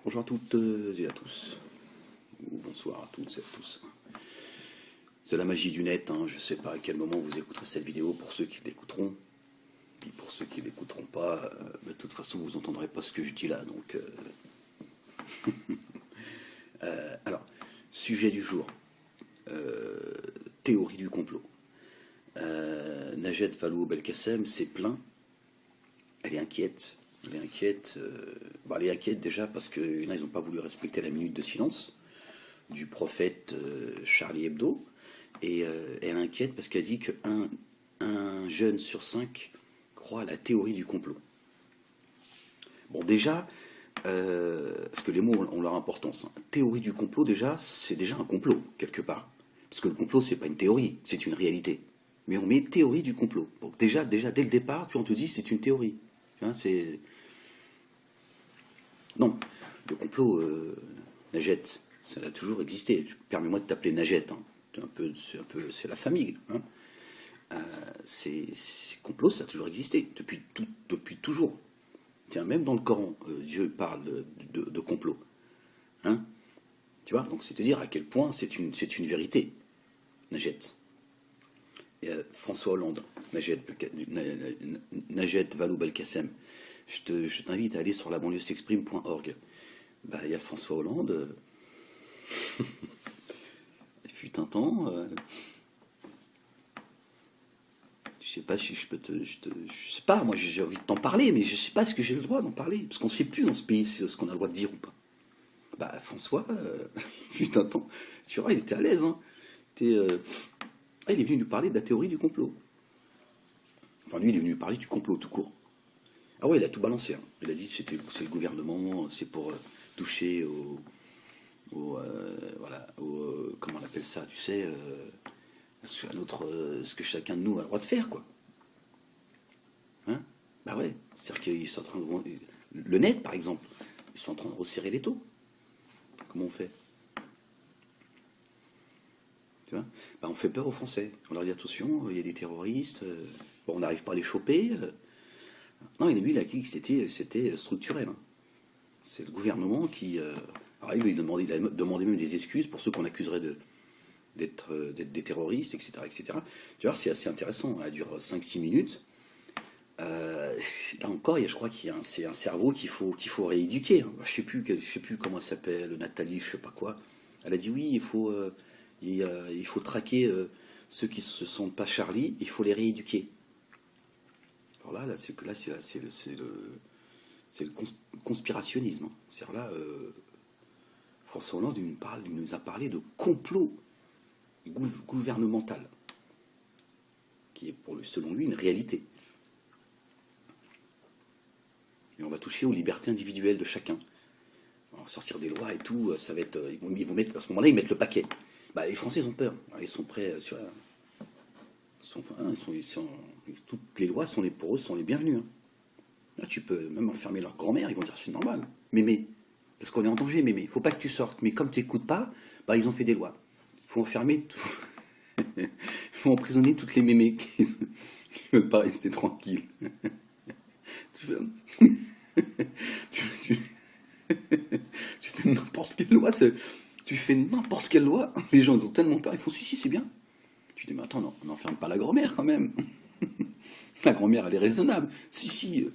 Bonjour à toutes et à tous, ou bonsoir à toutes et à tous. C'est la magie du net, hein. Je ne sais pas à quel moment vous écouterez cette vidéo pour ceux qui l'écouteront. Puis pour ceux qui ne l'écouteront pas, de toute façon vous n'entendrez pas ce que je dis là. Donc, alors, sujet du jour, théorie du complot. Najed Vallaud-Belkacem s'est plaint, elle est inquiète. Elle est inquiète, elle est inquiète déjà parce que là, ils n'ont pas voulu respecter la minute de silence du prophète Charlie Hebdo. Et elle est inquiète parce qu'elle dit qu'un jeune sur 5 croit à la théorie du complot. Bon, déjà, parce que les mots ont leur importance. Théorie du complot, déjà, c'est déjà un complot, quelque part. Parce que le complot, c'est pas une théorie, c'est une réalité. Mais on met théorie du complot. Donc déjà dès le départ, on te dit c'est une théorie. C'est... Non, le complot, Najed, ça a toujours existé. Permets-moi de t'appeler Najed, hein. C'est la famille. Hein. Ces complots, ça a toujours existé, depuis toujours. Tiens, même dans le Coran, Dieu parle de complot. Hein. Tu vois, donc c'est te dire à quel point c'est une vérité, Najed. François Hollande, Najed Vallaud-Belkacem. Je t'invite à aller sur labanlieusexprime.org. Il y a François Hollande. Il fut un temps. Je sais pas si je peux je sais pas, moi j'ai envie de t'en parler, mais je sais pas ce que j'ai le droit d'en parler. Parce qu'on sait plus dans ce pays ce qu'on a le droit de dire ou pas. François, il fut un temps. Tu vois, il était à l'aise. Hein. Il est venu nous parler de la théorie du complot. Enfin, lui, il est venu nous parler du complot tout court. Ah ouais, il a tout balancé. Hein. Il a dit que c'est le gouvernement, c'est pour toucher comment on appelle ça, tu sais, ce que chacun de nous a le droit de faire, quoi. Hein? Ouais, c'est-à-dire qu'ils sont en train de... Le net, par exemple, ils sont en train de resserrer les taux. Comment on fait? Tu vois? On fait peur aux Français. On leur dit attention, il y a des terroristes, on n'arrive pas à les choper. Non, il a dit que c'était structurel. Hein. C'est le gouvernement qui... il a demandé même des excuses pour ceux qu'on accuserait d'être des terroristes, etc., etc. Tu vois, c'est assez intéressant. Elle dure 5-6 minutes. Là encore, je crois c'est un cerveau qu'il faut rééduquer. Hein. Je sais plus comment elle s'appelle, Nathalie, je sais pas quoi. Elle a dit oui, il faut traquer ceux qui se sentent pas Charlie, il faut les rééduquer. Alors c'est le conspirationnisme. C'est-à-dire là, François Hollande il nous a parlé de complot gouvernemental, qui est selon lui une réalité. Et on va toucher aux libertés individuelles de chacun. Alors, sortir des lois et tout, ça va être. Ils vont mettre, à ce moment-là, ils mettent le paquet. Les Français ils ont peur. Ils sont prêts. Toutes les lois pour eux sont les bienvenues. Hein. Là, tu peux même enfermer leur grand-mère, ils vont dire c'est normal. Mémé, parce qu'on est en danger, mémé. Il ne faut pas que tu sortes. Mais comme tu n'écoutes pas, ils ont fait des lois. Il faut enfermer, il faut emprisonner toutes les mémés qui ne veulent pas rester tranquilles. Tu fais n'importe quelle loi, les gens ils ont tellement peur, ils font si c'est bien. Tu dis mais attends, non, on n'enferme pas la grand-mère quand même. La grand-mère elle est raisonnable. Si,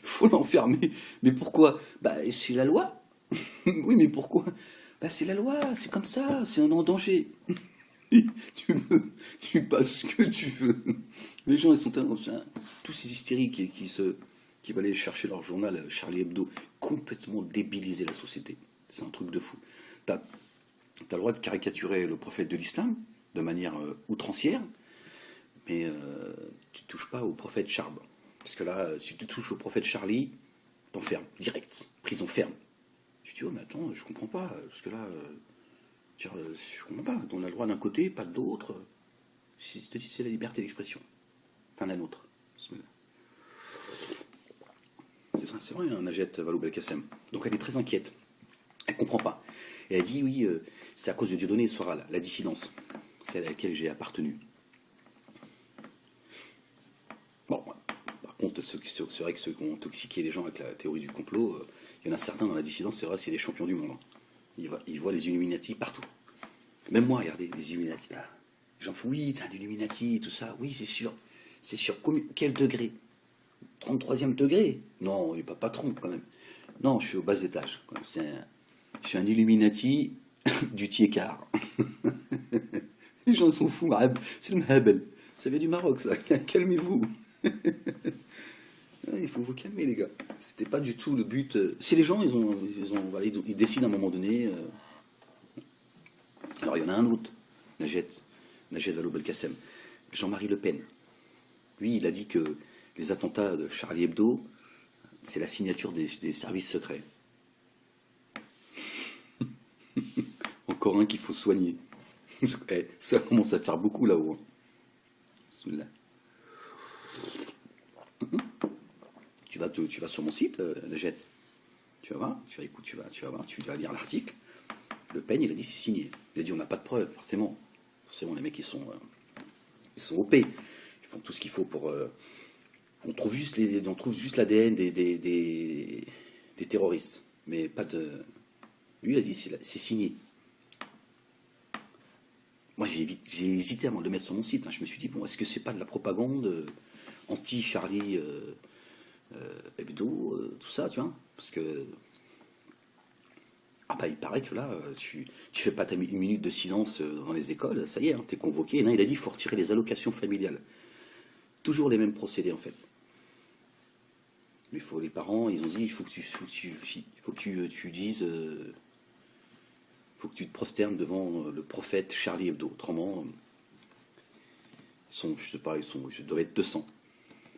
faut l'enfermer. Mais pourquoi? C'est la loi. Oui, mais pourquoi? C'est la loi, c'est comme ça, c'est un en danger. Tu passes ce que tu veux. Les gens ils sont tellement tous ces hystériques qui veulent aller chercher leur journal Charlie Hebdo, complètement débiliser la société. C'est un truc de fou. T'as le droit de caricaturer le prophète de l'islam de manière outrancière, mais tu touches pas au prophète Charles. Parce que là, si tu touches au prophète Charlie, t'enfermes, direct, prison ferme. Tu dis, oh mais attends, je comprends pas, parce que là, je comprends pas, on a le droit d'un côté, pas de l'autre. C'est la liberté d'expression. Enfin la nôtre. C'est vrai, hein, Najed Vallaud-Belkacem. Donc elle est très inquiète. Elle comprend pas. Et elle dit, oui, c'est à cause de Dieudonné Soral, la dissidence, celle à laquelle j'ai appartenu. Bon, contre, c'est vrai que ceux qui ont intoxiqué les gens avec la théorie du complot, il y en a certains dans la dissidence, c'est vrai, c'est des champions du monde. Hein. Ils voient les Illuminati partout. Même moi, regardez, les Illuminati. Ah, j'en fous, oui, c'est un Illuminati, tout ça. Oui, c'est sûr. C'est sûr. Quel degré? 33e degré? Non, il n'est pas patron, quand même. Non, je suis au bas étage. Je suis un Illuminati du tiers-quart. Les gens sont fous, c'est le Mahabel. Ça vient du Maroc, ça. Calmez-vous. Il faut vous calmer, les gars. C'était pas du tout le but. Si les gens, ils décident à un moment donné. Alors, il y en a un autre, Najed Vallaud-Belkacem, Jean-Marie Le Pen. Lui, il a dit que les attentats de Charlie Hebdo, c'est la signature des services secrets. Encore un qu'il faut soigner. Ça commence à faire beaucoup là-haut. Hein. Tu vas sur mon site, Najed. Tu vas voir, tu vas lire l'article. Le Pen, il a dit c'est signé. Il a dit on n'a pas de preuves, forcément. Forcément, les mecs, ils sont OP. Ils font tout ce qu'il faut pour. On trouve juste l'ADN des terroristes. Mais pas de. Lui, il a dit c'est signé. Moi, j'ai hésité avant de le mettre sur mon site. Hein. Je me suis dit, bon, est-ce que c'est pas de la propagande anti-Charlie Hebdo, tout ça, tu vois? Parce que. Ah bah il paraît que là, tu fais pas ta minute de silence dans les écoles, ça y est, hein, t'es convoqué. Et non, il a dit qu'il faut retirer les allocations familiales. Toujours les mêmes procédés en fait. Mais les parents, ils ont dit, il faut que tu dises, faut que tu te prosternes devant le prophète Charlie Hebdo. Autrement, je sais pas, ils doivent être 200.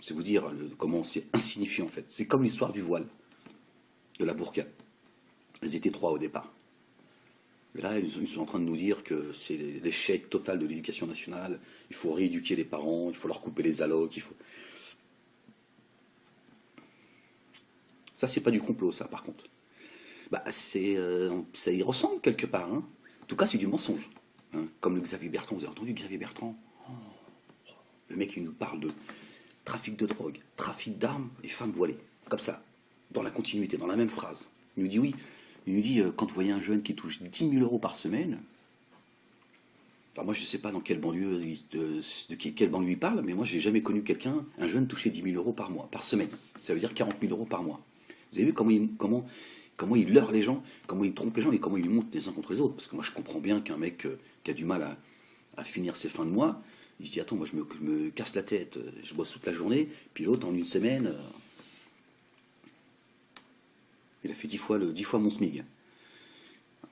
C'est vous dire comment c'est insignifiant en fait. C'est comme l'histoire du voile, de la burqa. Elles étaient 3 au départ. Mais là, ils sont en train de nous dire que c'est l'échec total de l'éducation nationale. Il faut rééduquer les parents, il faut leur couper les allocs, Ça, c'est pas du complot, ça, par contre. Bah, ça y ressemble quelque part. Hein. En tout cas, c'est du mensonge. Hein. Comme le Xavier Bertrand. Vous avez entendu Xavier Bertrand? Le mec, il nous parle de trafic de drogue, trafic d'armes et femmes voilées. Comme ça, dans la continuité, dans la même phrase. Il nous dit oui. Il nous dit, quand vous voyez un jeune qui touche 10 000 euros par semaine, alors moi je ne sais pas dans quelle banlieue, quelle banlieue il parle, mais moi j'ai jamais connu un jeune toucher 10 000 euros par mois, par semaine. Ça veut dire 40 000 euros par mois. Vous avez vu comment il leurre les gens, comment il trompe les gens et comment il monte les uns contre les autres. Parce que moi je comprends bien qu'un mec qui a du mal à finir ses fins de mois, il se dit, attends, moi je me casse la tête, je bosse toute la journée, puis l'autre en une semaine... il a fait 10 fois mon SMIG.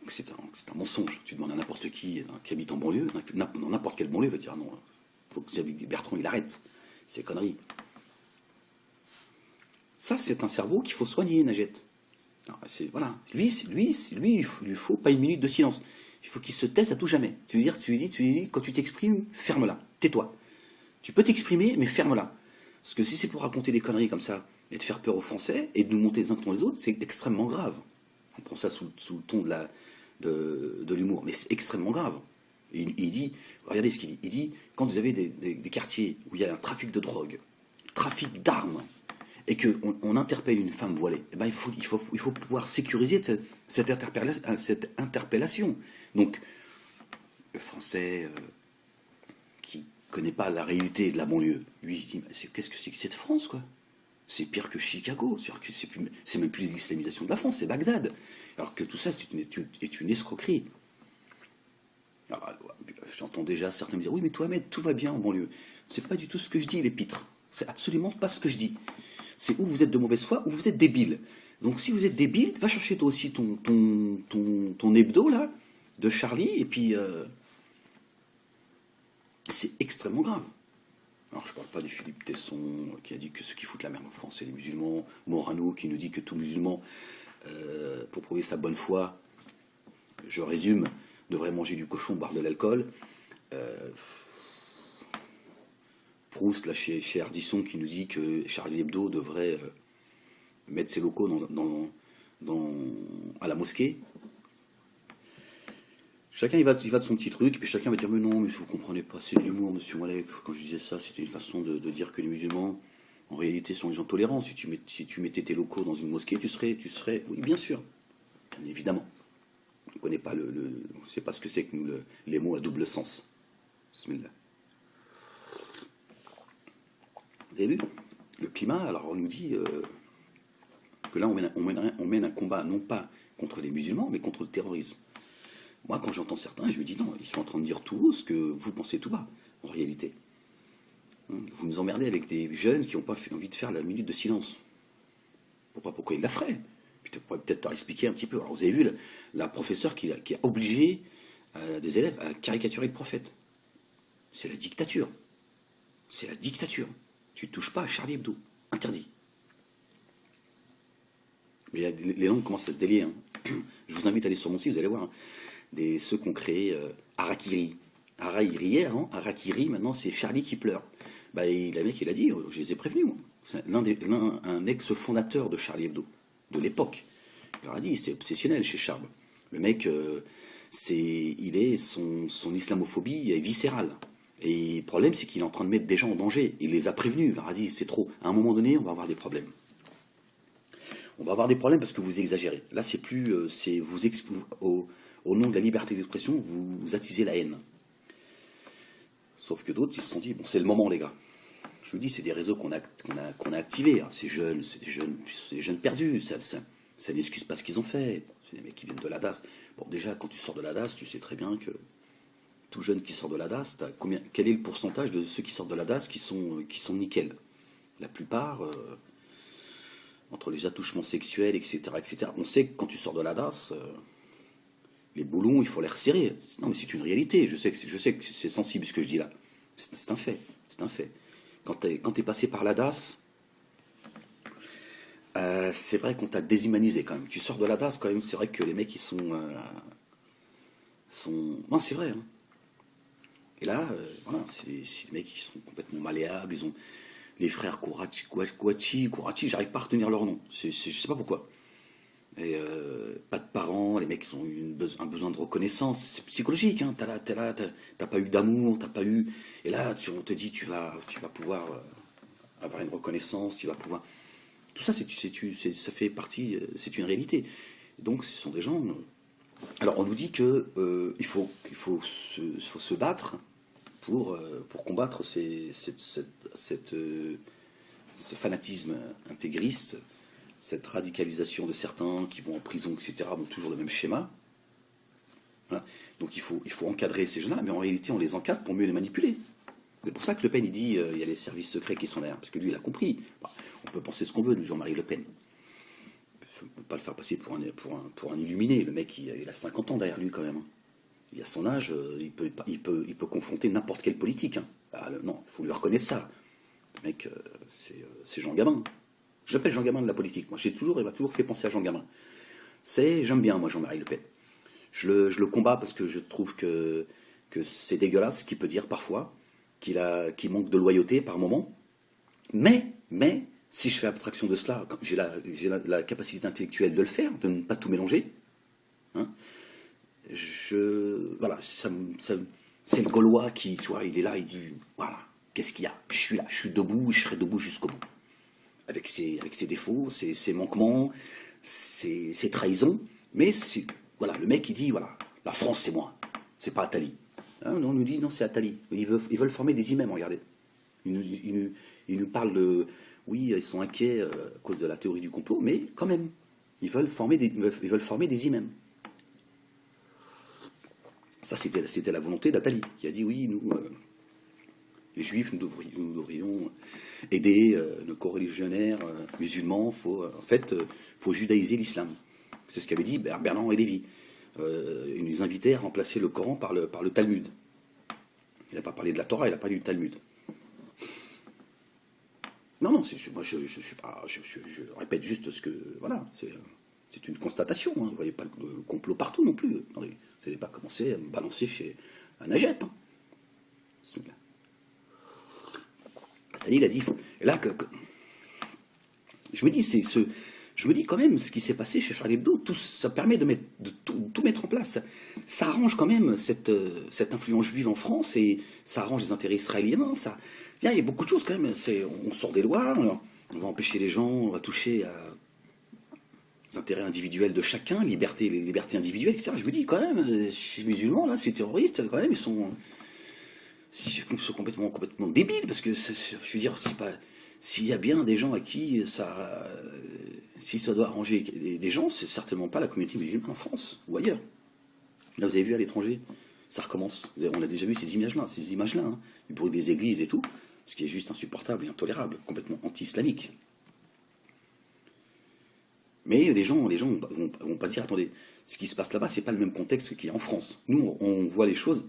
C'est un mensonge. Tu demandes à n'importe qui habite en banlieue, dans n'importe quelle banlieue, va dire non, il faut que Bertrand il arrête. C'est conneries. Ça, c'est un cerveau qu'il faut soigner, Najed. Voilà. Lui, il lui faut pas une minute de silence. Il faut qu'il se taise à tout jamais. Tu lui dis, quand tu t'exprimes, ferme-la. Tais-toi. Tu peux t'exprimer, mais ferme-la. Parce que si c'est pour raconter des conneries comme ça, et de faire peur aux Français, et de nous monter les uns contre les autres, c'est extrêmement grave. On prend ça sous le ton de l'humour, mais c'est extrêmement grave. Et il dit, regardez ce qu'il dit, il dit, quand vous avez des quartiers où il y a un trafic de drogue, trafic d'armes, et qu'on interpelle une femme voilée, eh ben il faut pouvoir sécuriser cette interpellation. Donc, le Français qui ne connaît pas la réalité de la banlieue, lui, il se dit, qu'est-ce que c'est que cette France, quoi? C'est pire que Chicago, c'est même plus l'islamisation de la France, c'est Bagdad. Alors que tout ça est une escroquerie. J'entends déjà certains me dire, oui mais toi Ahmed, tout va bien en banlieue. C'est pas du tout ce que je dis, les pitres. C'est absolument pas ce que je dis. C'est où vous êtes de mauvaise foi, ou vous êtes débile. Donc si vous êtes débile, va chercher toi aussi ton hebdo là, de Charlie, et puis c'est extrêmement grave. Alors je ne parle pas de Philippe Tesson qui a dit que ceux qui foutent la merde en France c'est les musulmans, Morano qui nous dit que tout musulman, pour prouver sa bonne foi, je résume, devrait manger du cochon, boire de l'alcool. Proust, là, chez Ardisson, qui nous dit que Charlie Hebdo devrait mettre ses locaux à la mosquée. Chacun il va de son petit truc, et puis chacun va dire mais non, mais vous comprenez pas, c'est de l'humour, monsieur Malek. Quand je disais ça, c'était une façon de dire que les musulmans En réalité, ce sont des gens tolérants. Si tu mettais tes locaux dans une mosquée, tu serais, oui, bien sûr, bien évidemment. On ne connaît pas on ne sait pas ce que c'est que nous, les mots à double sens. Bismillah. Vous avez vu le climat? Alors on nous dit que là on mène un combat non pas contre les musulmans, mais contre le terrorisme. Moi, quand j'entends certains, je me dis non, ils sont en train de dire tout haut ce que vous pensez tout bas, en réalité. Vous nous emmerdez avec des jeunes qui n'ont pas envie de faire la minute de silence. Pourquoi ils la feraient? Je pourrais peut-être leur expliquer un petit peu. Alors vous avez vu la professeure qui a obligé des élèves à caricaturer le prophète. C'est la dictature. C'est la dictature. Tu ne touches pas à Charlie Hebdo. Interdit. Mais les langues commencent à se délier. Hein. Je vous invite à aller sur mon site, vous allez voir. Hein. Ceux qui ont créé Harakiri. Harakiri hier, hein. Harakiri, maintenant c'est Charlie qui pleure. Bah, le mec, il a dit, je les ai prévenus, moi. C'est un ex-fondateur de Charlie Hebdo, de l'époque. Il leur a dit, c'est obsessionnel chez Charles. Le mec, son islamophobie est viscérale. Et le problème, c'est qu'il est en train de mettre des gens en danger. Il les a prévenus. Il leur a dit, c'est trop. À un moment donné, on va avoir des problèmes. On va avoir des problèmes parce que vous exagérez. Là, c'est plus... au nom de la liberté d'expression, vous attisez la haine. Sauf que d'autres, ils se sont dit, bon, c'est le moment, les gars. Je vous dis, c'est des réseaux qu'on a activés. Hein. C'est des jeunes perdus. Ça n'excuse pas ce qu'ils ont fait. C'est des mecs qui viennent de la DAS. Bon, déjà, quand tu sors de la DAS, tu sais très bien que tout jeune qui sort de la DAS, quel est le pourcentage de ceux qui sortent de la DAS qui sont nickel? La plupart, entre les attouchements sexuels, etc., etc. On sait que quand tu sors de la DAS, les boulons, il faut les resserrer. Non, mais c'est une réalité. Je sais que c'est sensible ce que je dis là. C'est un fait. C'est un fait. Quand t'es passé par la DAS, c'est vrai qu'on t'a déshumanisé quand même. Tu sors de la DAS quand même, c'est vrai que les mecs, ils sont... Non, c'est vrai. Hein. Et là, voilà, c'est des mecs qui sont complètement malléables. Ils ont les frères Kouachi, j'arrive pas à retenir leur nom. Je sais pas pourquoi. Et, pas de parents, les mecs ils ont un besoin de reconnaissance. C'est psychologique. Hein. T'as pas eu d'amour, t'as pas eu. Et là, on te dit tu vas pouvoir avoir une reconnaissance, tu vas pouvoir. Tout ça, ça fait partie. C'est une réalité. Donc, ce sont des gens. Alors, on nous dit que il faut se battre pour combattre ce fanatisme intégriste, cette radicalisation de certains qui vont en prison, etc. Bon, toujours le même schéma. Voilà. Donc il faut encadrer ces gens-là, mais en réalité on les encadre pour mieux les manipuler. C'est pour ça que Le Pen il dit il y a les services secrets qui sont derrière, parce que lui il a compris. Bah, on peut penser ce qu'on veut de Jean-Marie Le Pen. On ne peut pas le faire passer pour un illuminé. Le mec il a 50 ans derrière lui quand même. Il a son âge, il peut confronter n'importe quel politique. Hein. Ah, non, il faut lui reconnaître ça. Le mec, c'est Jean Gabin. Je l'appelle Jean Gabin de la politique. Moi, il m'a toujours fait penser à Jean Gabin. J'aime bien, moi, Jean-Marie Le Pen. Je le combats parce que je trouve que c'est dégueulasse ce qu'il peut dire parfois, qu'il manque de loyauté par moment. Mais, si je fais abstraction de cela, j'ai la capacité intellectuelle de le faire, de ne pas tout mélanger. Hein, voilà, c'est le Gaulois qui, tu vois, il est là, il dit, voilà, qu'est-ce qu'il y a? Je suis là, je suis debout, je serai debout jusqu'au bout. Avec ses défauts, ses manquements, ses trahisons. Mais voilà, le mec, il dit, voilà, la France, c'est moi, c'est pas Attali. Hein, on nous dit, non, c'est Attali. Ils veulent former des imams, regardez. Ils nous parlent de... Oui, ils sont inquiets à cause de la théorie du complot, mais quand même, ils veulent former des imams. Ça, c'était la volonté d'Attali, qui a dit, oui, nous, les juifs, nous devrions aider nos coreligionnaires musulmans. Faut judaïser l'islam. C'est ce qu'avait dit Berland et Lévy. Ils nous invitaient à remplacer le Coran par le Talmud. Il n'a pas parlé de la Torah, il a parlé du Talmud. Non, moi je répète juste ce que... Voilà, c'est une constatation. Hein. Vous ne voyez pas le complot partout non plus. Attendez, vous n'allez pas commencer à me balancer chez un Agep. Hein. Il a dit... Et là, je me dis quand même, ce qui s'est passé chez Charlie Hebdo, ça permet de tout mettre en place. Ça arrange quand même cette influence juive en France, et ça arrange les intérêts israéliens, Là, il y a beaucoup de choses quand même. On sort des lois, on va empêcher les gens, on va toucher aux intérêts individuels de chacun, les libertés individuelles, etc. Je me dis quand même, ces musulmans, là, ces terroristes, quand même, ils sont complètement débiles, parce que, je veux dire, c'est pas... S'il y a bien des gens à qui si ça doit arranger des gens, c'est certainement pas la communauté musulmane en France ou ailleurs. Là, vous avez vu à l'étranger, ça recommence. On a déjà vu ces images-là, hein, du bruit des églises et tout, ce qui est juste insupportable et intolérable, complètement anti-islamique. Mais les gens vont pas se dire, attendez, ce qui se passe là-bas, c'est pas le même contexte qu'il y a en France. Nous, on voit les choses,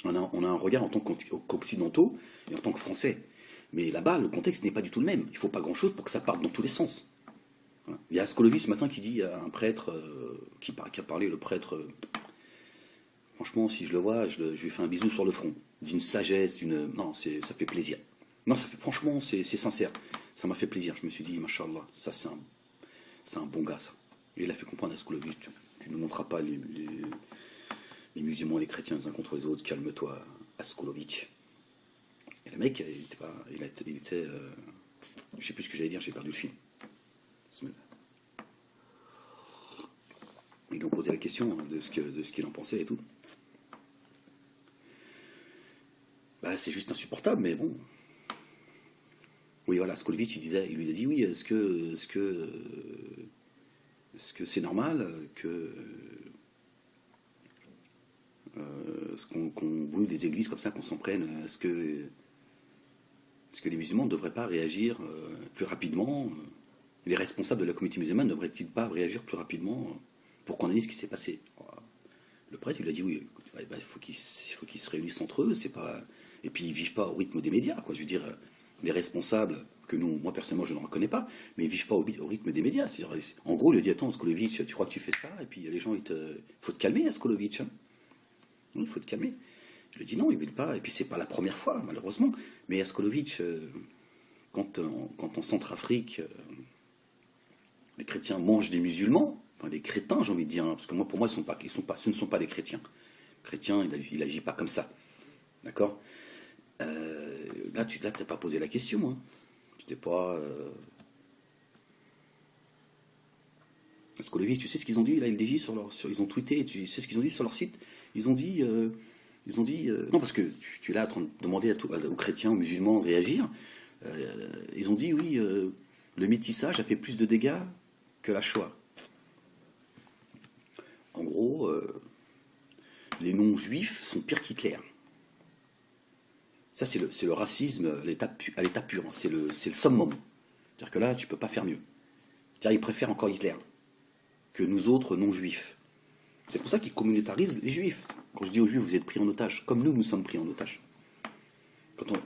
on a un regard en tant qu'occidentaux et en tant que Français. Mais là-bas, le contexte n'est pas du tout le même. Il ne faut pas grand-chose pour que ça parte dans tous les sens. Voilà. Il y a Ascolovi ce matin qui dit à un prêtre, qui a parlé, le prêtre, franchement, si je le vois, je lui fais un bisou sur le front. D'une sagesse, non, ça fait plaisir. Non, franchement, c'est sincère. Ça m'a fait plaisir. Je me suis dit, machallah, ça c'est un bon gars, ça. Et il a fait comprendre à Ascolovi, tu ne monteras pas les musulmans et les chrétiens les uns contre les autres, calme-toi, Askolovic. Et le mec, il était je sais plus ce que j'allais dire, j'ai perdu le fil. Ils lui ont posé la question de ce qu'il en pensait et tout. Bah, c'est juste insupportable, mais bon. Oui, voilà, Skolovic, il lui a dit, oui, est-ce que c'est normal qu'on brûle des églises comme ça, qu'on s'en prenne, est-ce que les musulmans ne devraient pas réagir plus rapidement, les responsables de la communauté musulmane ne devraient-ils pas réagir plus rapidement pour qu'on analyse ce qui s'est passé? Le prêtre, il a dit oui, il faut qu'ils se réunissent entre eux, c'est pas... Et puis ils vivent pas au rythme des médias, quoi. Je veux dire, les responsables, que moi personnellement je ne reconnais pas, mais ils vivent pas au rythme des médias. En gros, il a dit, attends, Skolovic, tu crois que tu fais ça? Et puis les gens, faut te calmer, Skolovic. Hein. Il faut te calmer. Je lui ai dit non, il ne veut pas. Et puis c'est pas la première fois, malheureusement. Mais Askolovic, quand en Centrafrique, les chrétiens mangent des musulmans, enfin des crétins, j'ai envie de dire, hein, parce que pour moi, ce ne sont pas des chrétiens. Le chrétien, il n'agit pas comme ça. D'accord? Là, tu n'as pas posé la question. Hein. Tu t'es pas... Askolovic, tu sais ce qu'ils ont dit, là, LDJ, ils ont tweeté, tu sais ce qu'ils ont dit sur leur site? Ils ont dit... non, parce que tu es là en train de demander aux chrétiens, aux musulmans de réagir. Ils ont dit, oui, le métissage a fait plus de dégâts que la Shoah. En gros, les non-juifs sont pires qu'Hitler. Ça, c'est le racisme à l'état pur. Hein. C'est le summum. C'est-à-dire que là, tu ne peux pas faire mieux. C'est-à-dire, ils préfèrent encore Hitler que nous autres non-juifs. C'est pour ça qu'ils communautarisent les juifs. Quand je dis aux juifs, vous êtes pris en otage, comme nous sommes pris en otage.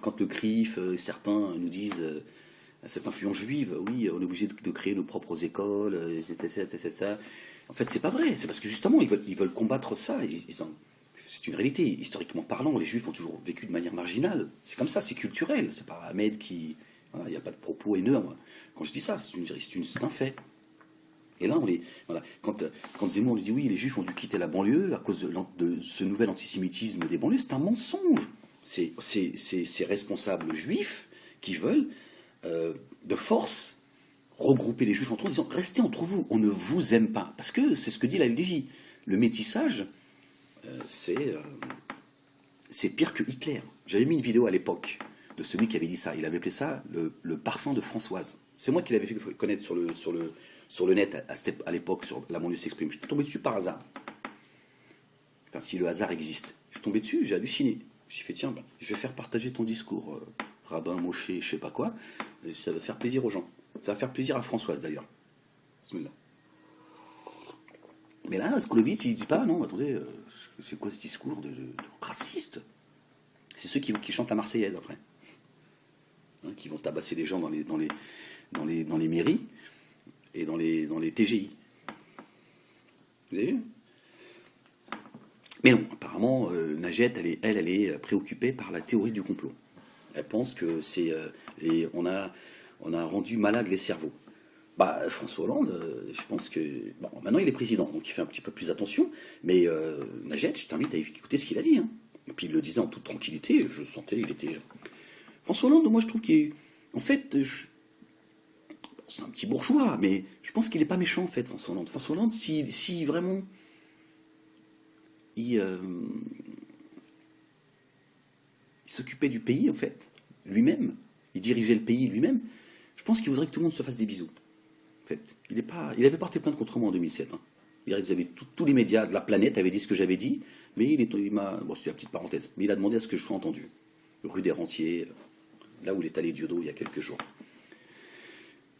Quand le CRIF, certains nous disent, cette influence juive, oui, on est obligé de créer nos propres écoles, etc. En fait, c'est pas vrai. C'est parce que justement, ils veulent combattre ça. C'est une réalité. Historiquement parlant, les juifs ont toujours vécu de manière marginale. C'est comme ça, c'est culturel. C'est pas Ahmed qui... Voilà, il n'y a pas de propos haineux. Quand je dis ça, c'est un fait. Et là, voilà. Quand Zemmour lui dit oui, les juifs ont dû quitter la banlieue à cause de ce nouvel antisémitisme des banlieues, c'est un mensonge. C'est ces responsables juifs qui veulent, de force, regrouper les juifs entre eux en disant restez entre vous, on ne vous aime pas. Parce que c'est ce que dit la LDJ. Le métissage, c'est pire que Hitler. J'avais mis une vidéo à l'époque de celui qui avait dit ça. Il avait appelé ça le parfum de Françoise. C'est moi qui l'avais fait connaître sur le net à l'époque, sur La banlieue s'exprime. Je suis tombé dessus par hasard. Enfin, si le hasard existe. Je suis tombé dessus, j'ai halluciné. J'ai fait, tiens, je vais faire partager ton discours, rabbin, moché, je sais pas quoi. Et ça va faire plaisir aux gens. Ça va faire plaisir à Françoise, d'ailleurs. Bismillah. Mais là, Skolovic, il dit pas, non, attendez, c'est quoi ce discours de raciste? C'est ceux qui chantent la Marseillaise, après. Hein, qui vont tabasser les gens dans les mairies et dans les TGI. Vous avez vu? Mais non, apparemment, Najat, elle est préoccupée par la théorie du complot. Elle pense que on a rendu malades les cerveaux. Bah, François Hollande, je pense que... Bon, maintenant il est président, donc il fait un petit peu plus attention, mais Najat, je t'invite à écouter ce qu'il a dit. Hein. Et puis il le disait en toute tranquillité, je sentais, il était... François Hollande, moi je trouve qu'il est... En fait, c'est un petit bourgeois, mais je pense qu'il n'est pas méchant en fait, François Hollande. François Hollande, si vraiment il, il s'occupait du pays en fait, lui-même, il dirigeait le pays lui-même, je pense qu'il voudrait que tout le monde se fasse des bisous. En fait, il avait porté plainte contre moi en 2007. Hein. Tous les médias de la planète avaient dit ce que j'avais dit, mais il m'a, bon c'est la petite parenthèse, mais il a demandé à ce que je sois entendu. Rue des Rentiers, là où il est allé Diodo il y a quelques jours.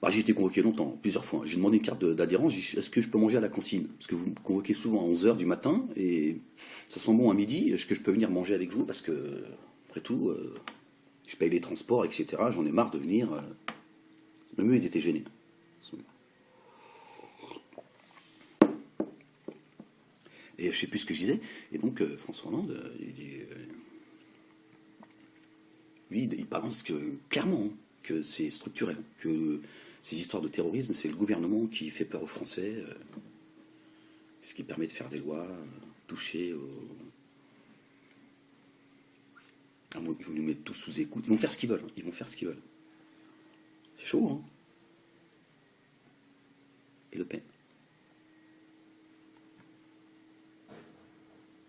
Bah, j'ai été convoqué longtemps, plusieurs fois. J'ai demandé une carte d'adhérence. J'ai dit, est-ce que je peux manger à la cantine? Parce que vous me convoquez souvent à 11 h du matin et ça sent bon à midi. Est-ce que je peux venir manger avec vous? Parce que, après tout, je paye les transports, etc. J'en ai marre de venir. Même eux, ils étaient gênés. Et je ne sais plus ce que je disais. Et donc, François Hollande, lui, il balance clairement que c'est structurel, que ces histoires de terrorisme, c'est le gouvernement qui fait peur aux Français, ce qui permet de faire des lois, toucher aux... Ah, ils vont nous mettre tous sous écoute. Ils vont faire ce qu'ils veulent. Ils vont faire ce qu'ils veulent. C'est chaud, hein? Et Le Pen.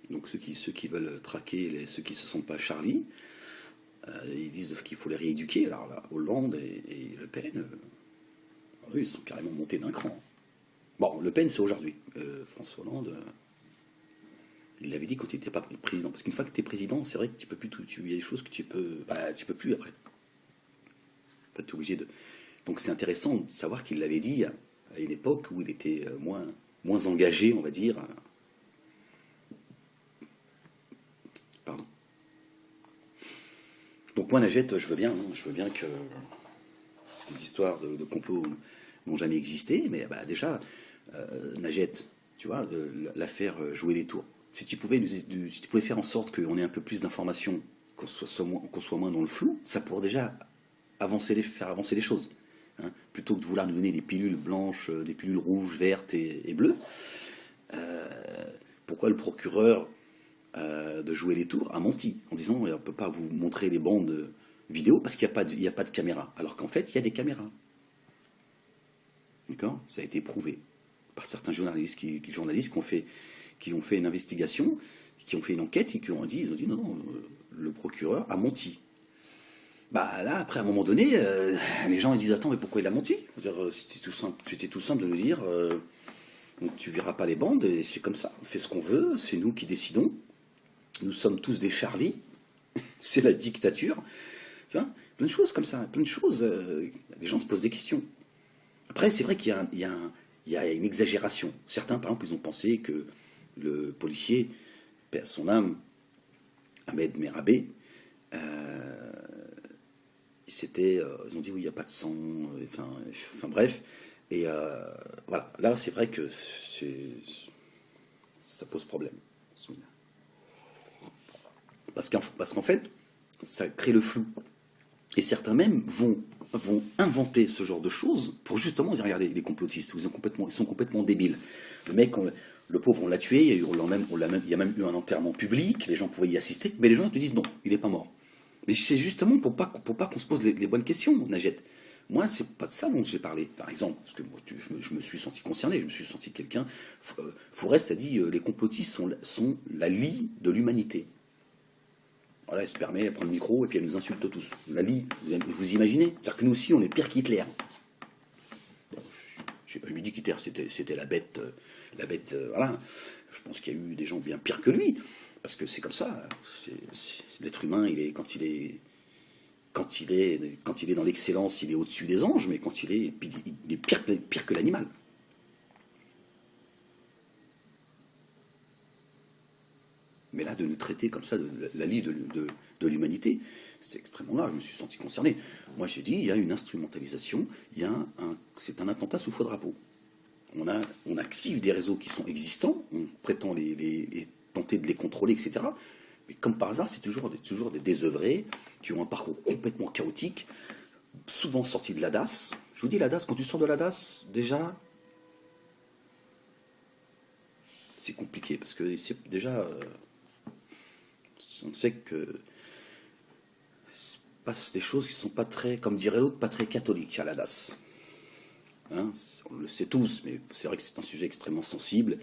Donc ceux qui veulent traquer ceux qui ne se sentent pas Charlie, ils disent qu'il faut les rééduquer. Alors là, Hollande et Le Pen, eux, ils sont carrément montés d'un cran. Bon, Le Pen, c'est aujourd'hui. François Hollande, il l'avait dit quand il n'était pas président. Parce qu'une fois que tu es président, c'est vrai que tu peux plus il y a des choses que tu peux plus après. Tu es obligé de... Donc c'est intéressant de savoir qu'il l'avait dit à une époque où il était moins engagé, on va dire. Pardon. Donc moi, Najette, je veux bien que des histoires de complot n'ont jamais existé, mais bah, déjà, Najette, tu vois, l'affaire Jouer les tours. Si tu pouvais faire en sorte qu'on ait un peu plus d'informations, qu'on soit moins dans le flou, ça pourrait déjà faire avancer les choses. Hein. Plutôt que de vouloir nous donner des pilules blanches, des pilules rouges, vertes et bleues, pourquoi le procureur de Jouer les tours a menti en disant on ne peut pas vous montrer les bandes vidéo parce qu'il n'y a pas de caméra, alors qu'en fait il y a des caméras. D'accord? Ça a été prouvé par certains journalistes qui ont fait une investigation, qui ont fait une enquête et qui ont dit non, le procureur a menti. Bah là, après, à un moment donné, les gens ils disent attends, mais pourquoi il a menti? C'était tout simple de nous dire tu verras pas les bandes et c'est comme ça, on fait ce qu'on veut, c'est nous qui décidons, nous sommes tous des Charlie, c'est la dictature. Tu vois, plein de choses comme ça, plein de choses. Les gens se posent des questions. Après, c'est vrai qu'il y a une exagération. Certains, par exemple, ils ont pensé que le policier, paix à son âme, Ahmed Merabé, ils ont dit oui, il n'y a pas de sang, enfin bref. Et voilà, là, c'est vrai que ça pose problème. Parce qu'en fait, ça crée le flou. Et certains même vont inventer ce genre de choses pour justement dire regardez, les complotistes, ils sont complètement débiles. Le mec, le pauvre, on l'a tué, il y a même eu un enterrement public, les gens pouvaient y assister, mais les gens te disent non, il n'est pas mort. Mais c'est justement pour pas qu'on se pose les bonnes questions, Najette. Moi, c'est pas de ça dont j'ai parlé. Par exemple, parce que moi, je me suis senti concerné, je me suis senti quelqu'un. Forest a dit les complotistes sont la lie de l'humanité. Voilà, elle se permet, elle prend le micro et puis elle nous insulte tous. La lie, vous imaginez? C'est-à-dire que nous aussi, on est pire qu'Hitler. Bon, je n'ai pas lui dit qu'Hitler, c'était la bête, voilà. Je pense qu'il y a eu des gens bien pires que lui. Parce que c'est comme ça. L'être humain, quand il est dans l'excellence, il est au-dessus des anges, mais quand il est pire que l'animal. Mais là, de nous traiter comme ça, de la lie de l'humanité, c'est extrêmement grave. Je me suis senti concerné. Moi, j'ai dit, il y a une instrumentalisation, c'est un attentat sous faux drapeau. On active des réseaux qui sont existants, on prétend tenter de les contrôler, etc. Mais comme par hasard, c'est toujours des désœuvrés qui ont un parcours complètement chaotique, souvent sortis de la DAS. Je vous dis, la DAS, quand tu sors de la DAS, déjà, c'est compliqué, parce que déjà... on sait que passe des choses qui ne sont pas très, comme dirait l'autre, pas très catholiques à la DAS. Hein, on le sait tous, mais c'est vrai que c'est un sujet extrêmement sensible.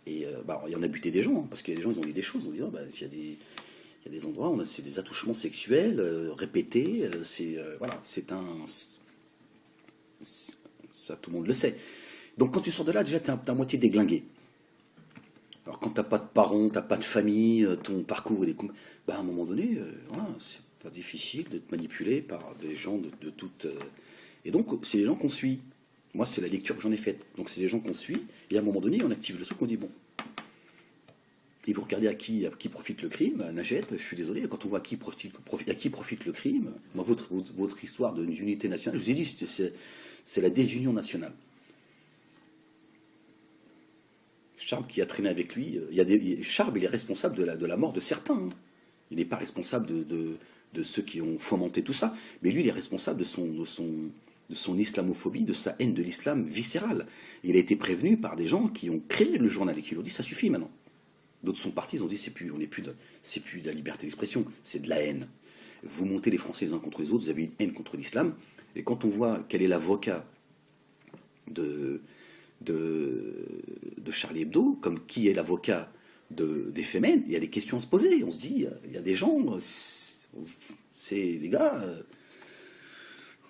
Et il y en a buté des gens, hein, parce qu'il y a des gens, ils ont dit des choses. On dit, il y a des endroits, c'est des attouchements sexuels répétés. Voilà, ça, tout le monde le sait. Donc quand tu sors de là, déjà, tu es à moitié déglingué. Alors quand tu n'as pas de parents, tu n'as pas de famille, ton parcours, à un moment donné, voilà, c'est pas difficile d'être manipulé par des gens de toutes... Et donc, c'est les gens qu'on suit. Moi, c'est la lecture que j'en ai faite. Donc, c'est les gens qu'on suit. Et à un moment donné, on active le truc, on dit, bon, et vous regardez à qui profite le crime, Najette, je suis désolé, quand on voit à qui profite le crime, dans votre histoire d'unité nationale, je vous ai dit, c'est la désunion nationale. Charb qui a traîné avec lui, Charb, il est responsable de la mort de certains. Hein. Il n'est pas responsable de ceux qui ont fomenté tout ça, mais lui, il est responsable de son islamophobie, de sa haine de l'islam viscérale. Il a été prévenu par des gens qui ont créé le journal et qui lui ont dit, ça suffit maintenant. D'autres sont partis, ils ont dit, c'est plus de la liberté d'expression, c'est de la haine. Vous montez les Français les uns contre les autres, vous avez une haine contre l'islam, et quand on voit quel est l'avocat de Charlie Hebdo, comme qui est l'avocat des Femen, il y a des questions à se poser. On se dit, il y a des gens, les gars,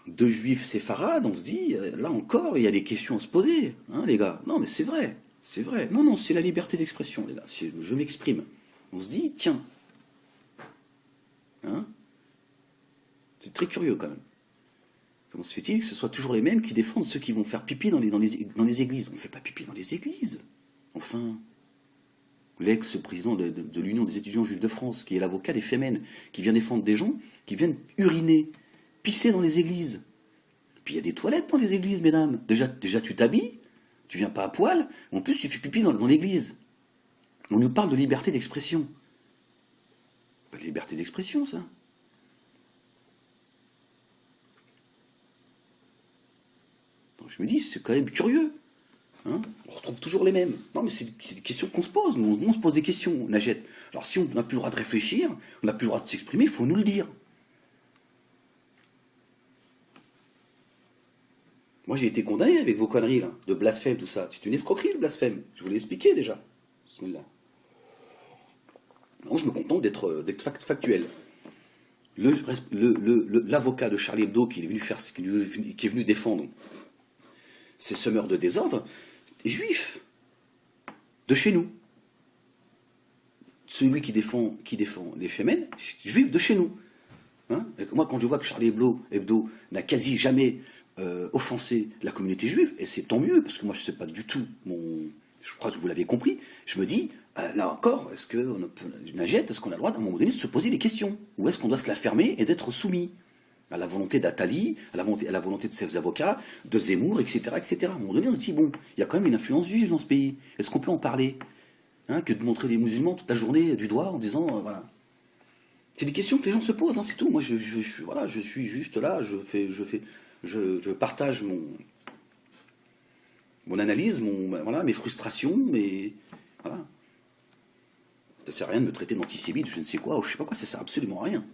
deux juifs séfarades, on se dit, là encore, il y a des questions à se poser, hein, les gars. Non, mais c'est vrai, c'est vrai. Non, c'est la liberté d'expression, les gars. Je m'exprime. On se dit, tiens, hein, c'est très curieux quand même. Comment se fait-il que ce soit toujours les mêmes qui défendent ceux qui vont faire pipi dans les églises? On ne fait pas pipi dans les églises. Enfin, l'ex-président de l'Union des étudiants juifs de France, qui est l'avocat des Femen, qui vient défendre des gens qui viennent uriner, pisser dans les églises. Puis il y a des toilettes dans les églises, mesdames. Déjà tu t'habilles, tu viens pas à poil, en plus tu fais pipi dans l'église. On nous parle de liberté d'expression. Pas de liberté d'expression, ça. Je me dis, c'est quand même curieux. Hein, on retrouve toujours les mêmes. Non, mais c'est des questions qu'on se pose. Nous, on se pose des questions, Najette. Alors, si on n'a plus le droit de réfléchir, on n'a plus le droit de s'exprimer, il faut nous le dire. Moi, j'ai été condamné avec vos conneries, là, de blasphème, tout ça. C'est une escroquerie, le blasphème. Je vous l'ai expliqué, déjà. Bismillah. Non, je me contente d'être factuel. L'avocat de Charlie Hebdo qui est venu défendre ces semeurs de désordre, des juifs de chez nous. Celui qui défend les Femen, juif de chez nous. Hein, moi, quand je vois que Charlie Hebdo n'a quasi jamais offensé la communauté juive, et c'est tant mieux, parce que moi je ne sais pas du tout, je crois que vous l'avez compris, je me dis, là encore, est-ce qu'on a le droit à un moment donné de se poser des questions? Ou est-ce qu'on doit se la fermer et d'être soumis à la volonté d'Attali, à la volonté de ses avocats, de Zemmour, etc., etc. À un moment donné, on se dit, bon, il y a quand même une influence juive dans ce pays. Est-ce qu'on peut en parler, hein, que de montrer les musulmans toute la journée du doigt en disant, voilà. C'est des questions que les gens se posent, hein, c'est tout. Moi, je suis juste là, je partage mon analyse, mes frustrations, mais voilà. Ça sert à rien de me traiter d'antisémite, je ne sais quoi, ou je sais pas quoi, ça sert absolument à rien.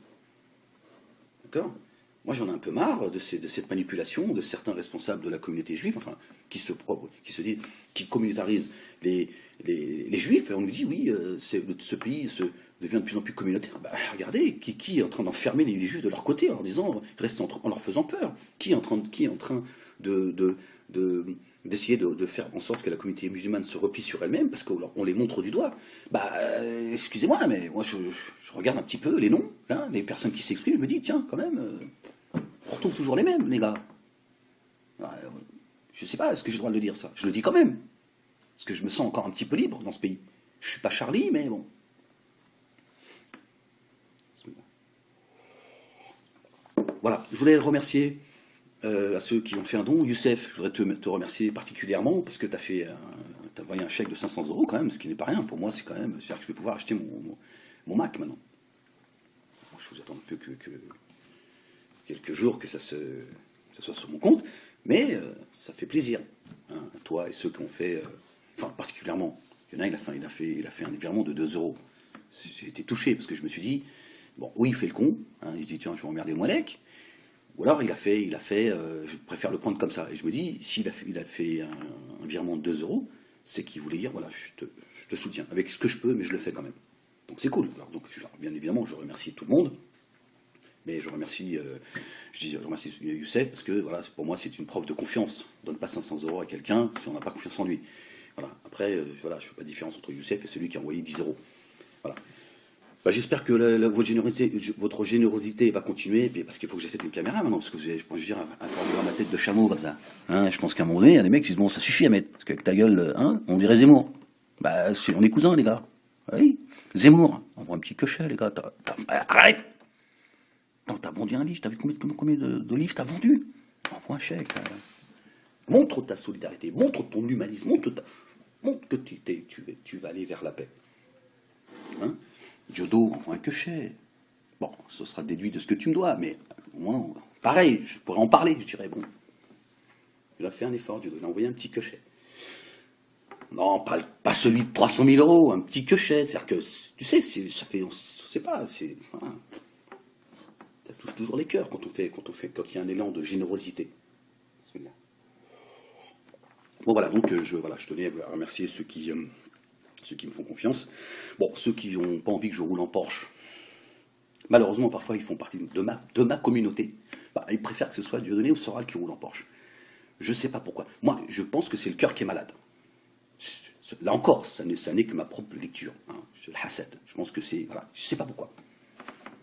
D'accord ? Moi, j'en ai un peu marre de cette manipulation de certains responsables de la communauté juive, enfin, qui communautarisent les juifs. Et on nous dit, oui, ce pays devient de plus en plus communautaire. Bah, regardez, qui est en train d'enfermer les juifs de leur côté en leur disant, en leur faisant peur? Qui est en train d'essayer de faire en sorte que la communauté musulmane se replie sur elle-même, parce qu'on les montre du doigt? Excusez-moi, mais moi, je regarde un petit peu les noms, hein, les personnes qui s'expriment, je me dis, tiens, quand même... on retrouve toujours les mêmes, les gars. Je sais pas, est-ce que j'ai le droit de le dire, ça? Je le dis quand même. Parce que je me sens encore un petit peu libre dans ce pays. Je suis pas Charlie, mais bon. Voilà, je voulais remercier à ceux qui ont fait un don. Youssef, je voudrais te remercier particulièrement, parce que tu as envoyé un chèque de 500 € quand même, ce qui n'est pas rien. Pour moi, c'est quand même... C'est-à-dire que je vais pouvoir acheter mon Mac maintenant. Alors, je vous attends un peu quelques jours que ça soit sur mon compte, mais ça fait plaisir. Hein, toi et ceux qui ont fait, enfin particulièrement, il y en a, il a fait un virement de 2 €. J'ai été touché parce que je me suis dit, Bon, oui, il fait le con, hein, il se dit, tiens, je vais emmerder le Moualek. Ou alors je préfère le prendre comme ça. Et je me dis, s'il a fait un virement de 2 euros, c'est qu'il voulait dire, voilà, je te soutiens, avec ce que je peux, mais je le fais quand même. Donc c'est cool. Alors, donc, bien évidemment, je remercie tout le monde, mais je remercie Youssef, parce que voilà, pour moi, c'est une preuve de confiance. On ne donne pas 500 euros à quelqu'un si on n'a pas confiance en lui. Voilà. Après, voilà, je ne fais pas de différence entre Youssef et celui qui a envoyé 10 euros. Voilà. Bah, j'espère que votre générosité va continuer, parce qu'il faut que j'achète une caméra maintenant, parce que je pense que je vais dire à force de voir ma tête de chameau comme ça. Hein, je pense qu'à un moment donné, il y a des mecs qui disent bon, ça suffit à mettre, parce qu'avec ta gueule, hein, on dirait Zemmour. Bah, on est cousins, les gars. Oui, Zemmour, on voit un petit cochet, les gars. Arrête. T'as vendu un livre, t'as vu combien de livres t'as vendu? Envoie un chèque. Montre ta solidarité, montre ton humanisme, montre que tu vas aller vers la paix. Hein? Diodo, envoie un cochet. Bon, ce sera déduit de ce que tu me dois, mais moi, pareil, je pourrais en parler, je dirais, bon, il a fait un effort, Diodo, il a envoyé un petit cochet. Non, pas celui de 300 000 euros, un petit cochet, c'est-à-dire que, tu sais, ça fait, on sait pas, voilà, ça touche toujours les cœurs quand il y a un élan de générosité. Bon voilà, donc je tenais à remercier ceux qui me font confiance. Bon, ceux qui n'ont pas envie que je roule en Porsche, malheureusement, parfois, ils font partie de ma communauté. Bah, ils préfèrent que ce soit Dieudonné ou Soral qui roule en Porsche. Je ne sais pas pourquoi. Moi, je pense que c'est le cœur qui est malade. Là encore, ça n'est que ma propre lecture. Hein. Je le hasad. Je pense que c'est... Voilà. Je ne sais pas pourquoi.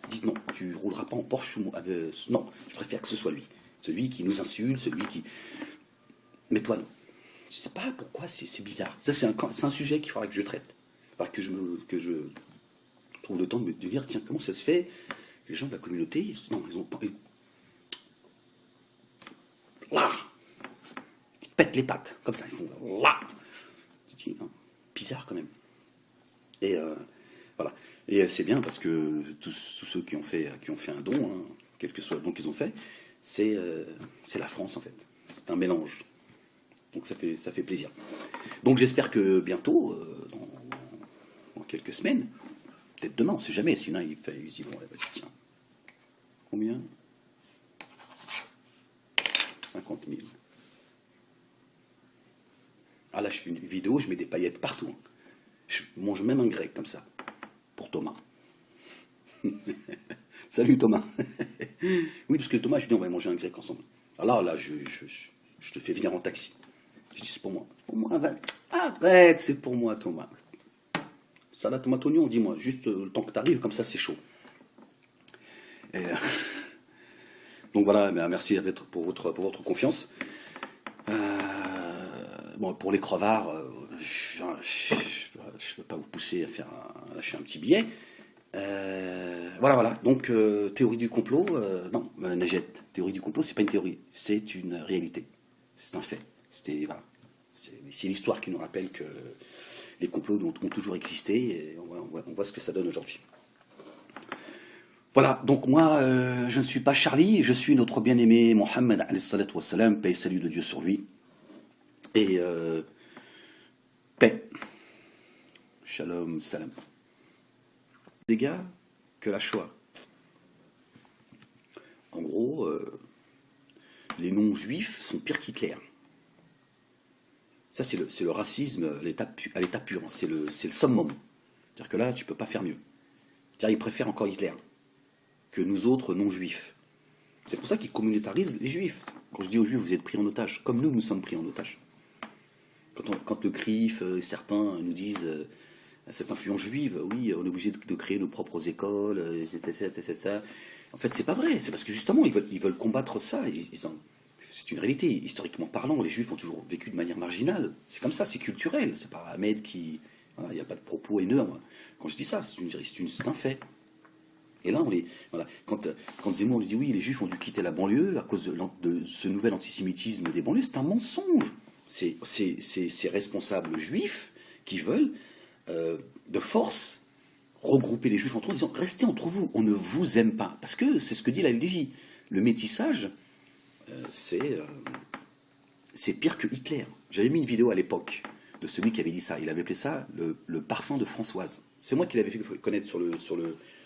Dites non, tu ne rouleras pas en Porsche. Non, je préfère que ce soit lui. Celui qui nous insulte, celui qui... Mais toi, non. Je ne sais pas pourquoi, c'est bizarre. Ça, c'est un sujet qu'il faudra que je traite. Il faudra que je trouve le temps de dire, tiens, comment ça se fait? Les gens de la communauté, ils ont pas... Là, ils pètent les pattes, comme ça, ils font là. Bizarre quand même. Et voilà. Et c'est bien parce que tous ceux qui ont fait un don, hein, quel que soit le don qu'ils ont fait, c'est la France en fait. C'est un mélange. Donc ça fait plaisir. Donc j'espère que bientôt, dans quelques semaines, peut-être demain, on ne sait jamais, sinon il dit bon, vas-y, tiens. Combien 50 000. Ah là, je fais une vidéo, je mets des paillettes partout. Hein. Je mange même un grec comme ça, pour Thomas. Salut Thomas. Oui, parce que Thomas, je lui dis, on va manger un grec ensemble. Alors là, je te fais venir en taxi. Je dis, c'est pour moi. Pour moi, arrête, c'est pour moi, Thomas. Salade tomate oignon, dis-moi, juste le temps que tu arrives, comme ça, c'est chaud. Et, donc voilà, merci pour votre confiance. Bon, pour les crevards, je ne peux pas vous pousser à lâcher un petit billet. Voilà. Donc, théorie du complot, non, Najed, théorie du complot, c'est pas une théorie, c'est une réalité. C'est un fait. Voilà. C'est l'histoire qui nous rappelle que les complots ont toujours existé et on voit ce que ça donne aujourd'hui. Voilà, donc moi, je ne suis pas Charlie, je suis notre bien-aimé Mohammed, alayhi salatu wassalam, paix et salut de Dieu sur lui. Et paix. Shalom, salam. Les gars, que la Shoah. En gros, les non-juifs sont pires qu'Hitler. Ça, c'est le racisme à l'état pur. Hein. C'est le summum. C'est-à-dire que là, tu ne peux pas faire mieux. C'est-à-dire, ils préfèrent encore Hitler que nous autres non-juifs. C'est pour ça qu'ils communautarisent les juifs. Quand je dis aux juifs, vous êtes pris en otage, comme nous sommes pris en otage. Quand le CRIF, certains nous disent cette influence juive, oui, on est obligé de créer nos propres écoles, etc. En fait, c'est pas vrai. C'est parce que justement, ils veulent combattre ça. C'est une réalité. Historiquement parlant, les juifs ont toujours vécu de manière marginale. C'est comme ça, c'est culturel. C'est pas Ahmed qui... Voilà, il n'y a pas de propos haineux. Quand je dis ça, c'est un fait. Et là, voilà. Quand Zemmour dit oui, les juifs ont dû quitter la banlieue à cause de ce nouvel antisémitisme des banlieues, c'est un mensonge. C'est ces responsables juifs qui veulent, de force, regrouper les juifs entre eux en disant restez entre vous, on ne vous aime pas. Parce que c'est ce que dit la LDJ. Le métissage, c'est pire que Hitler. J'avais mis une vidéo à l'époque de celui qui avait dit ça. Il avait appelé ça le parfum de Françoise. C'est moi qui l'avais fait connaître sur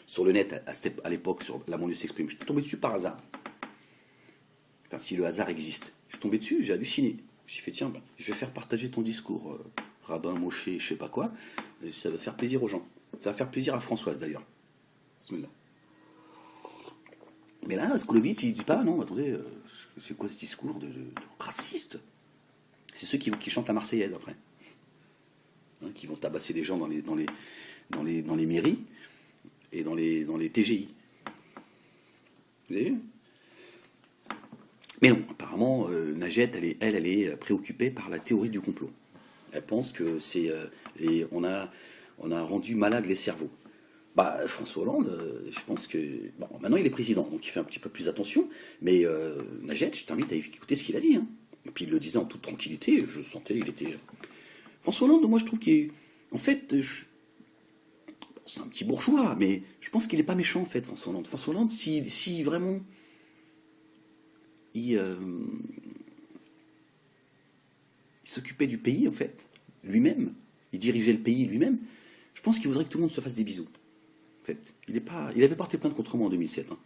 sur le net, à l'époque, sur La banlieue s'exprime. Je suis tombé dessus par hasard. Enfin, si le hasard existe. Je suis tombé dessus, j'ai halluciné. J'ai fait, tiens, je vais faire partager ton discours, rabbin, moché, je sais pas quoi. Et ça va faire plaisir aux gens. Ça va faire plaisir à Françoise, d'ailleurs. Bismillah. Mais là, Skolovic, il dit pas, non, attendez, c'est quoi ce discours de raciste? C'est ceux qui chantent la Marseillaise, après. Hein, qui vont tabasser les gens dans les mairies et dans les TGI. Vous avez vu? Mais non, apparemment, Najat, elle est préoccupée par la théorie du complot. Elle pense que on a rendu malades les cerveaux. Bah, François Hollande, je pense que... Bon, maintenant, il est président, donc il fait un petit peu plus attention. Mais Najat, je t'invite à écouter ce qu'il a dit. Hein. Et puis, il le disait en toute tranquillité. Je sentais, il était... François Hollande, moi, je trouve qu'il est... En fait, c'est un petit bourgeois, mais je pense qu'il n'est pas méchant, en fait, François Hollande. François Hollande, si vraiment... Il s'occupait du pays, en fait, lui-même. Il dirigeait le pays lui-même. Je pense qu'il voudrait que tout le monde se fasse des bisous. En fait, il avait porté plainte contre moi en 2007. Hein.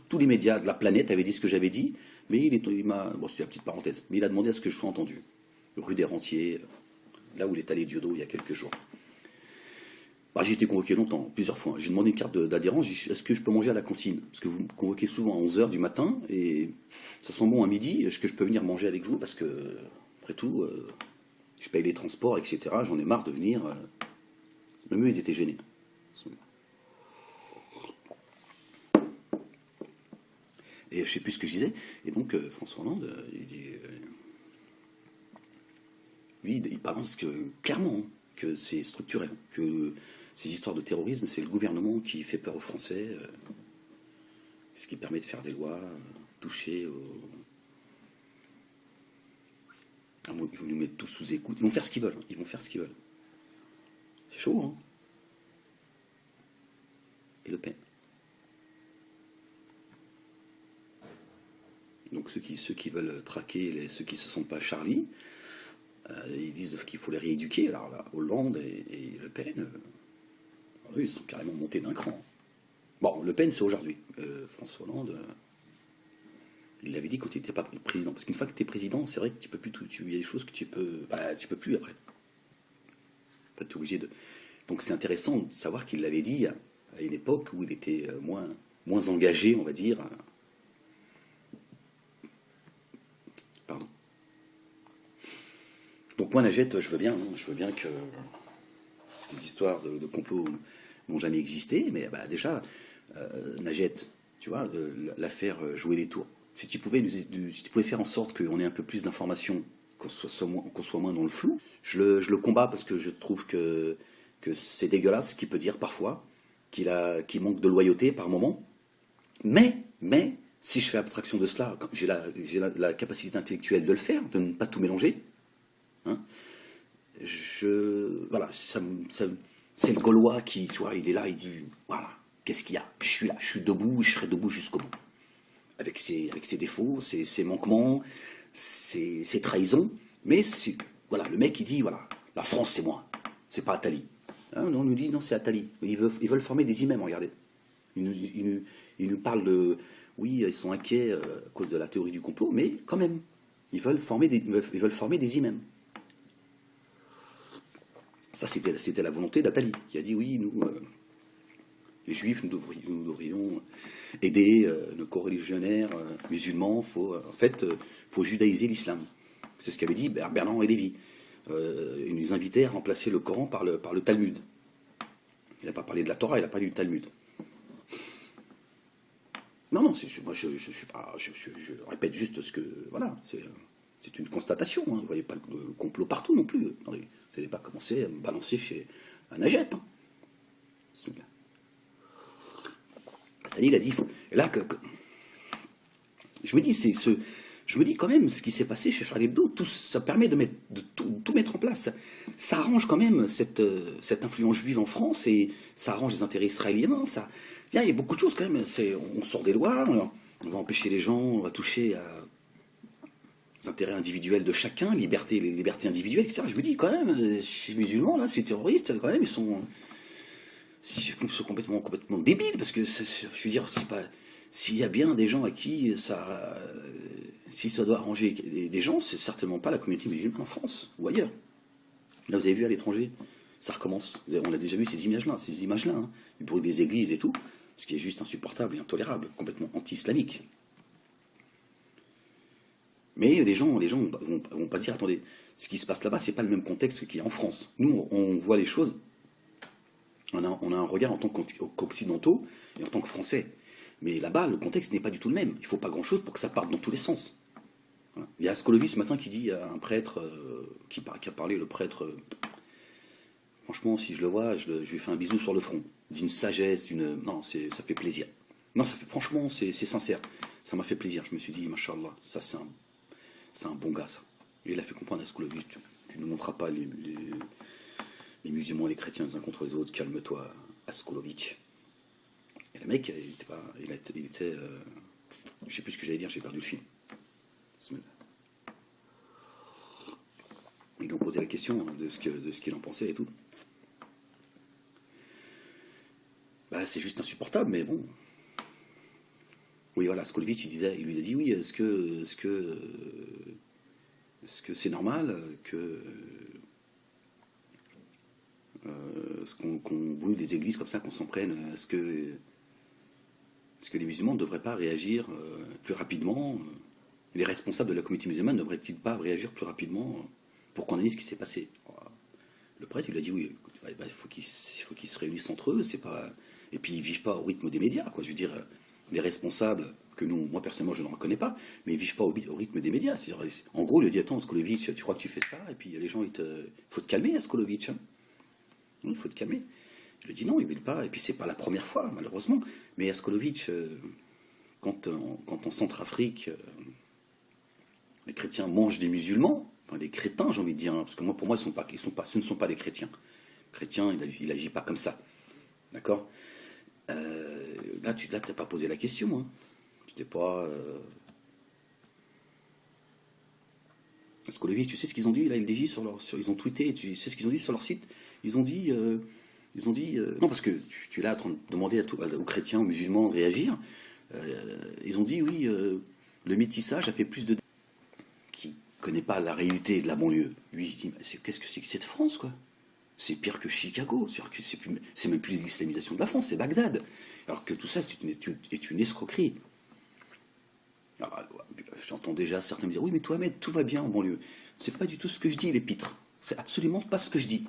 Tous les médias de la planète avaient dit ce que j'avais dit, mais il m'a... Bon, c'est la petite parenthèse, mais il a demandé à ce que je sois entendu. Rue des Rentiers, là où il est allé Diodo il y a quelques jours. Bah, j'ai été convoqué longtemps, plusieurs fois. J'ai demandé une carte d'adhérence. Est-ce que je peux manger à la cantine? Parce que vous me convoquez souvent à 11h du matin, et ça sent bon à midi. Est-ce que je peux venir manger avec vous? Parce que, après tout, je paye les transports, etc. J'en ai marre de venir. Même eux, ils étaient gênés. Et je ne sais plus ce que je disais. Et donc, François Hollande, lui, il balance clairement que c'est structurel, que ces histoires de terrorisme, c'est le gouvernement qui fait peur aux Français, ce qui permet de faire des lois, toucher aux... Ah, ils vont nous mettre tous sous écoute. Ils vont faire ce qu'ils veulent. Ils vont faire ce qu'ils veulent. C'est chaud, hein? Et Le Pen. Donc ceux qui veulent traquer ceux qui ne se sentent pas Charlie, ils disent qu'il faut les rééduquer. Alors là, Hollande et Le Pen, eux, ils sont carrément montés d'un cran. Bon, Le Pen, c'est aujourd'hui. François Hollande, il l'avait dit quand il n'était pas président. Parce qu'une fois que tu es président, c'est vrai que tu peux plus tout. Il y a des choses que tu peux plus après. Tu es obligé de... Donc c'est intéressant de savoir qu'il l'avait dit à une époque où il était moins engagé, on va dire. Pardon. Donc moi, Najat, je veux bien que des histoires de complot n'ont jamais existé, mais bah, déjà, Najat, tu vois, l'affaire jouer les tours. Si tu pouvais faire en sorte qu'on ait un peu plus d'informations, qu'on soit moins dans le flou, je le combats parce que je trouve que c'est dégueulasse ce qu'il peut dire parfois, qu'il manque de loyauté par moment. Mais, si je fais abstraction de cela, j'ai la capacité intellectuelle de le faire, de ne pas tout mélanger. Hein, voilà, c'est le Gaulois qui, tu vois, il est là, il dit, voilà, qu'est-ce qu'il y a? Je suis là, je suis debout, je serai debout jusqu'au bout. Avec ses défauts, ses manquements, ses trahisons. Mais voilà, le mec, il dit, voilà, la France, c'est moi, c'est pas Attali. Hein, on nous dit, non, c'est Attali. Ils veulent former des imams, regardez. Ils nous parlent de... Oui, ils sont inquiets à cause de la théorie du complot, mais quand même, ils veulent former des imams. Ça, c'était la volonté d'Attali, qui a dit, oui, nous, les juifs, nous devrions aider nos coreligionnaires musulmans. Faut judaïser l'islam. C'est ce qu'avait dit Bernard-Henri Lévy. Il nous invitait à remplacer le Coran par le Talmud. Il n'a pas parlé de la Torah, il a parlé du Talmud. Non, moi je répète juste ce que... Voilà, c'est une constatation. Hein. Vous ne voyez pas le complot partout non plus. Vous n'allez pas commencer à me balancer chez un Najat. Hein. Il a dit... Et là, je me dis quand même, ce qui s'est passé chez Charlie Hebdo, ça permet de tout mettre en place. Ça arrange quand même cette influence juive en France, et ça arrange les intérêts israéliens. Il y a beaucoup de choses quand même. On sort des lois, on va empêcher les gens, on va toucher aux intérêts individuels de chacun, les libertés individuelles, etc. Je me dis quand même, ces musulmans, là, ces terroristes, quand même, ils sont... sont complètement débiles, parce que, je veux dire, c'est pas... S'il y a bien des gens à qui ça... si ça doit arranger des gens, c'est certainement pas la communauté musulmane en France, ou ailleurs. Là, vous avez vu à l'étranger, ça recommence. On a déjà vu ces images-là, hein, du bruit des églises et tout, ce qui est juste insupportable et intolérable, complètement anti-islamique. Mais les gens vont pas se dire, attendez, ce qui se passe là-bas, c'est pas le même contexte qu'il y a en France. Nous, on voit les choses, on a un regard en tant qu'occidentaux et en tant que Français. Mais là-bas, le contexte n'est pas du tout le même. Il faut pas grand-chose pour que ça parte dans tous les sens. Voilà. Il y a Ascolovi ce matin qui dit à un prêtre, qui a parlé, le prêtre, franchement, si je le vois, je lui fais un bisou sur le front, d'une sagesse, non, ça fait plaisir. Non, franchement, c'est sincère. Ça m'a fait plaisir. Je me suis dit, machallah, ça c'est un bon gars, ça. Et il a fait comprendre à Ascolovi, tu ne monteras pas les musulmans et les chrétiens les uns contre les autres, calme-toi, Askolovic. Et le mec, il était je sais plus ce que j'allais dire, j'ai perdu le fil. Ils lui ont posé la question de ce qu'il en pensait et tout. Bah, c'est juste insupportable, mais bon. Oui, voilà, Askolovic, il lui a dit, oui, est-ce que c'est normal qu'on brûle des églises comme ça, qu'on s'en prenne? Est-ce que les musulmans ne devraient pas réagir plus rapidement? Les responsables de la communauté musulmane ne devraient-ils pas réagir plus rapidement pour qu'on analyse ce qui s'est passé? Le prêtre, il a dit oui, il faut qu'ils se réunissent entre eux, c'est pas... Et puis ils vivent pas au rythme des médias, quoi. Je veux dire, les responsables, que moi personnellement je ne reconnais pas, mais ils vivent pas au rythme des médias. En gros, il a dit, attends, Askolovic, tu crois que tu fais ça? Et puis les gens, faut te calmer, Askolovic. Hein. Il faut te calmer. Je lui ai dit non, il ne veut pas. Et puis c'est pas la première fois, malheureusement. Mais Askolovic, quand en Centrafrique, les chrétiens mangent des musulmans, enfin des crétins, j'ai envie de dire, hein, parce que pour moi, ce ne sont pas des chrétiens. Le chrétien, il n'agit pas comme ça. D'accord? Là, tu n'as pas posé la question. Hein. Tu t'es pas... Askolovic, tu sais ce qu'ils ont dit, là, LDJ, ils ont tweeté, tu sais ce qu'ils ont dit sur leur site? Ils ont dit... non, parce que tu es là en train de demander aux chrétiens, aux musulmans de réagir. Ils ont dit, oui, le métissage a fait plus de... Qui ne connaît pas la réalité de la banlieue. Lui, il se dit, qu'est-ce que c'est que cette France, quoi? C'est pire que Chicago. C'est même plus l'islamisation de la France, c'est Bagdad. Alors que tout ça est une escroquerie. J'entends déjà certains me dire, oui, mais toi, Ahmed, tout va bien en banlieue. C'est pas du tout ce que je dis, les pitres. C'est absolument pas ce que je dis.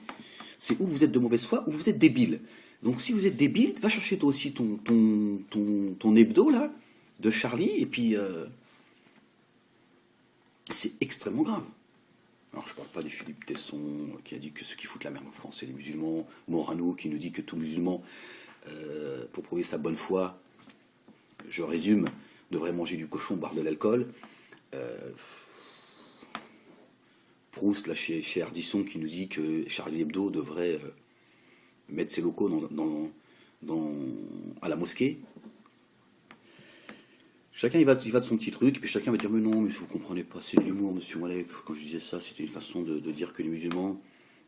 C'est où vous êtes de mauvaise foi, ou vous êtes débile. Donc si vous êtes débile, va chercher toi aussi ton hebdo, là, de Charlie, et puis... c'est extrêmement grave. Alors je parle pas de Philippe Tesson, qui a dit que ceux qui foutent la merde en France, c'est les musulmans. Morano, qui nous dit que tout musulman, pour prouver sa bonne foi, je résume, devrait manger du cochon, boire de l'alcool. Proust, là, chez Ardisson, qui nous dit que Charlie Hebdo devrait mettre ses locaux à la mosquée. Chacun il va de son petit truc, et puis chacun va dire, mais non, mais vous comprenez pas, c'est de l'humour, monsieur Malek. Quand je disais ça, c'était une façon de dire que les musulmans,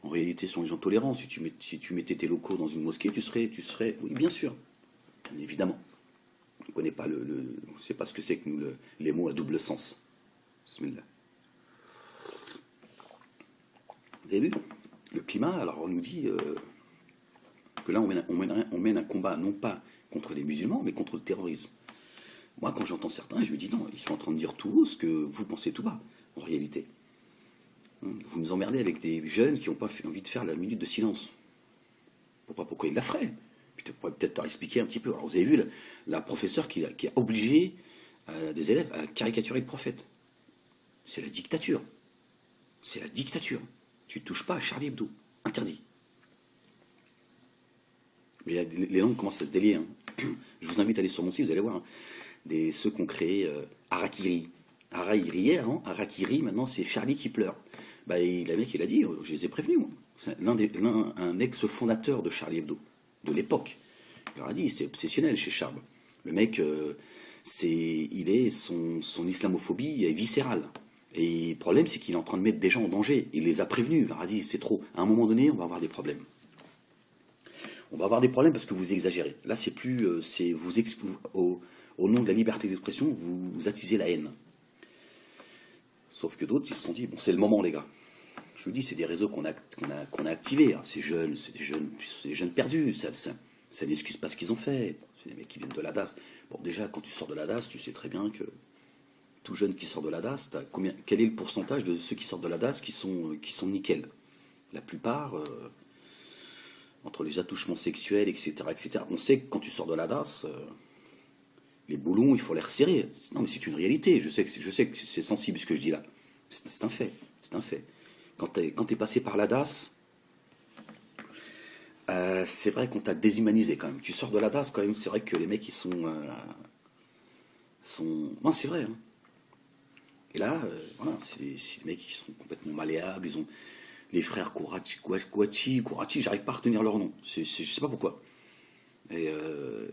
en réalité, sont des gens tolérants. Si tu mettais tes locaux dans une mosquée, tu serais... Oui, bien sûr, bien évidemment. On ne connaît pas on ne sait pas ce que c'est que les mots à double sens. Bismillah. Vous avez vu le climat? Alors on nous dit que là on mène un combat non pas contre les musulmans, mais contre le terrorisme. Moi, quand j'entends certains, je me dis non, ils sont en train de dire tout haut ce que vous pensez tout bas, en réalité. Vous nous emmerdez avec des jeunes qui n'ont pas envie de faire la minute de silence. Pourquoi ils la feraient? Puis tu pourrais peut-être leur expliquer un petit peu. Alors vous avez vu la professeure qui a obligé des élèves à caricaturer le prophète. C'est la dictature. C'est la dictature. Tu ne touches pas à Charlie Hebdo. Interdit. Mais les langues commencent à se délier. Hein. Je vous invite à aller sur mon site, vous allez voir. Hein, ceux qui ont créé Harakiri. Harakiri avant, Harakiri, maintenant c'est Charlie qui pleure. Bah, le mec, il a dit, je les ai prévenus, moi. C'est un ex-fondateur de Charlie Hebdo, de l'époque. Il leur a dit, c'est obsessionnel chez Charb. Le mec, son islamophobie est viscérale. Et le problème, c'est qu'il est en train de mettre des gens en danger. Il les a prévenus. Il leur a dit, c'est trop. À un moment donné, on va avoir des problèmes. on va avoir des problèmes parce que vous exagérez. Là, c'est plus, c'est au nom de la liberté d'expression, vous attisez la haine. Sauf que d'autres, ils se sont dit, bon, c'est le moment, les gars. Je vous dis, c'est des réseaux qu'on a activés. Hein. C'est des jeunes perdus. Ça n'excuse pas ce qu'ils ont fait. C'est des mecs qui viennent de la DAS. Bon, déjà, quand tu sors de la DAS, tu sais très bien que tout jeune qui sort de la DAS, quel est le pourcentage de ceux qui sortent de la DAS qui sont nickel? La plupart, entre les attouchements sexuels, etc., on sait que quand tu sors de la DAS, les boulons, il faut les resserrer. Non, mais c'est une réalité. Je sais que c'est sensible ce que je dis là. C'est un fait. C'est un fait. Quand t'es passé par la DAS, c'est vrai qu'on t'a déshumanisé quand même. Tu sors de la DAS quand même, c'est vrai que les mecs ils sont. Non, c'est vrai. Hein. Et là, voilà, c'est des mecs qui sont complètement malléables. Ils ont les frères Kouachi, j'arrive pas à retenir leur nom. Je sais pas pourquoi. Et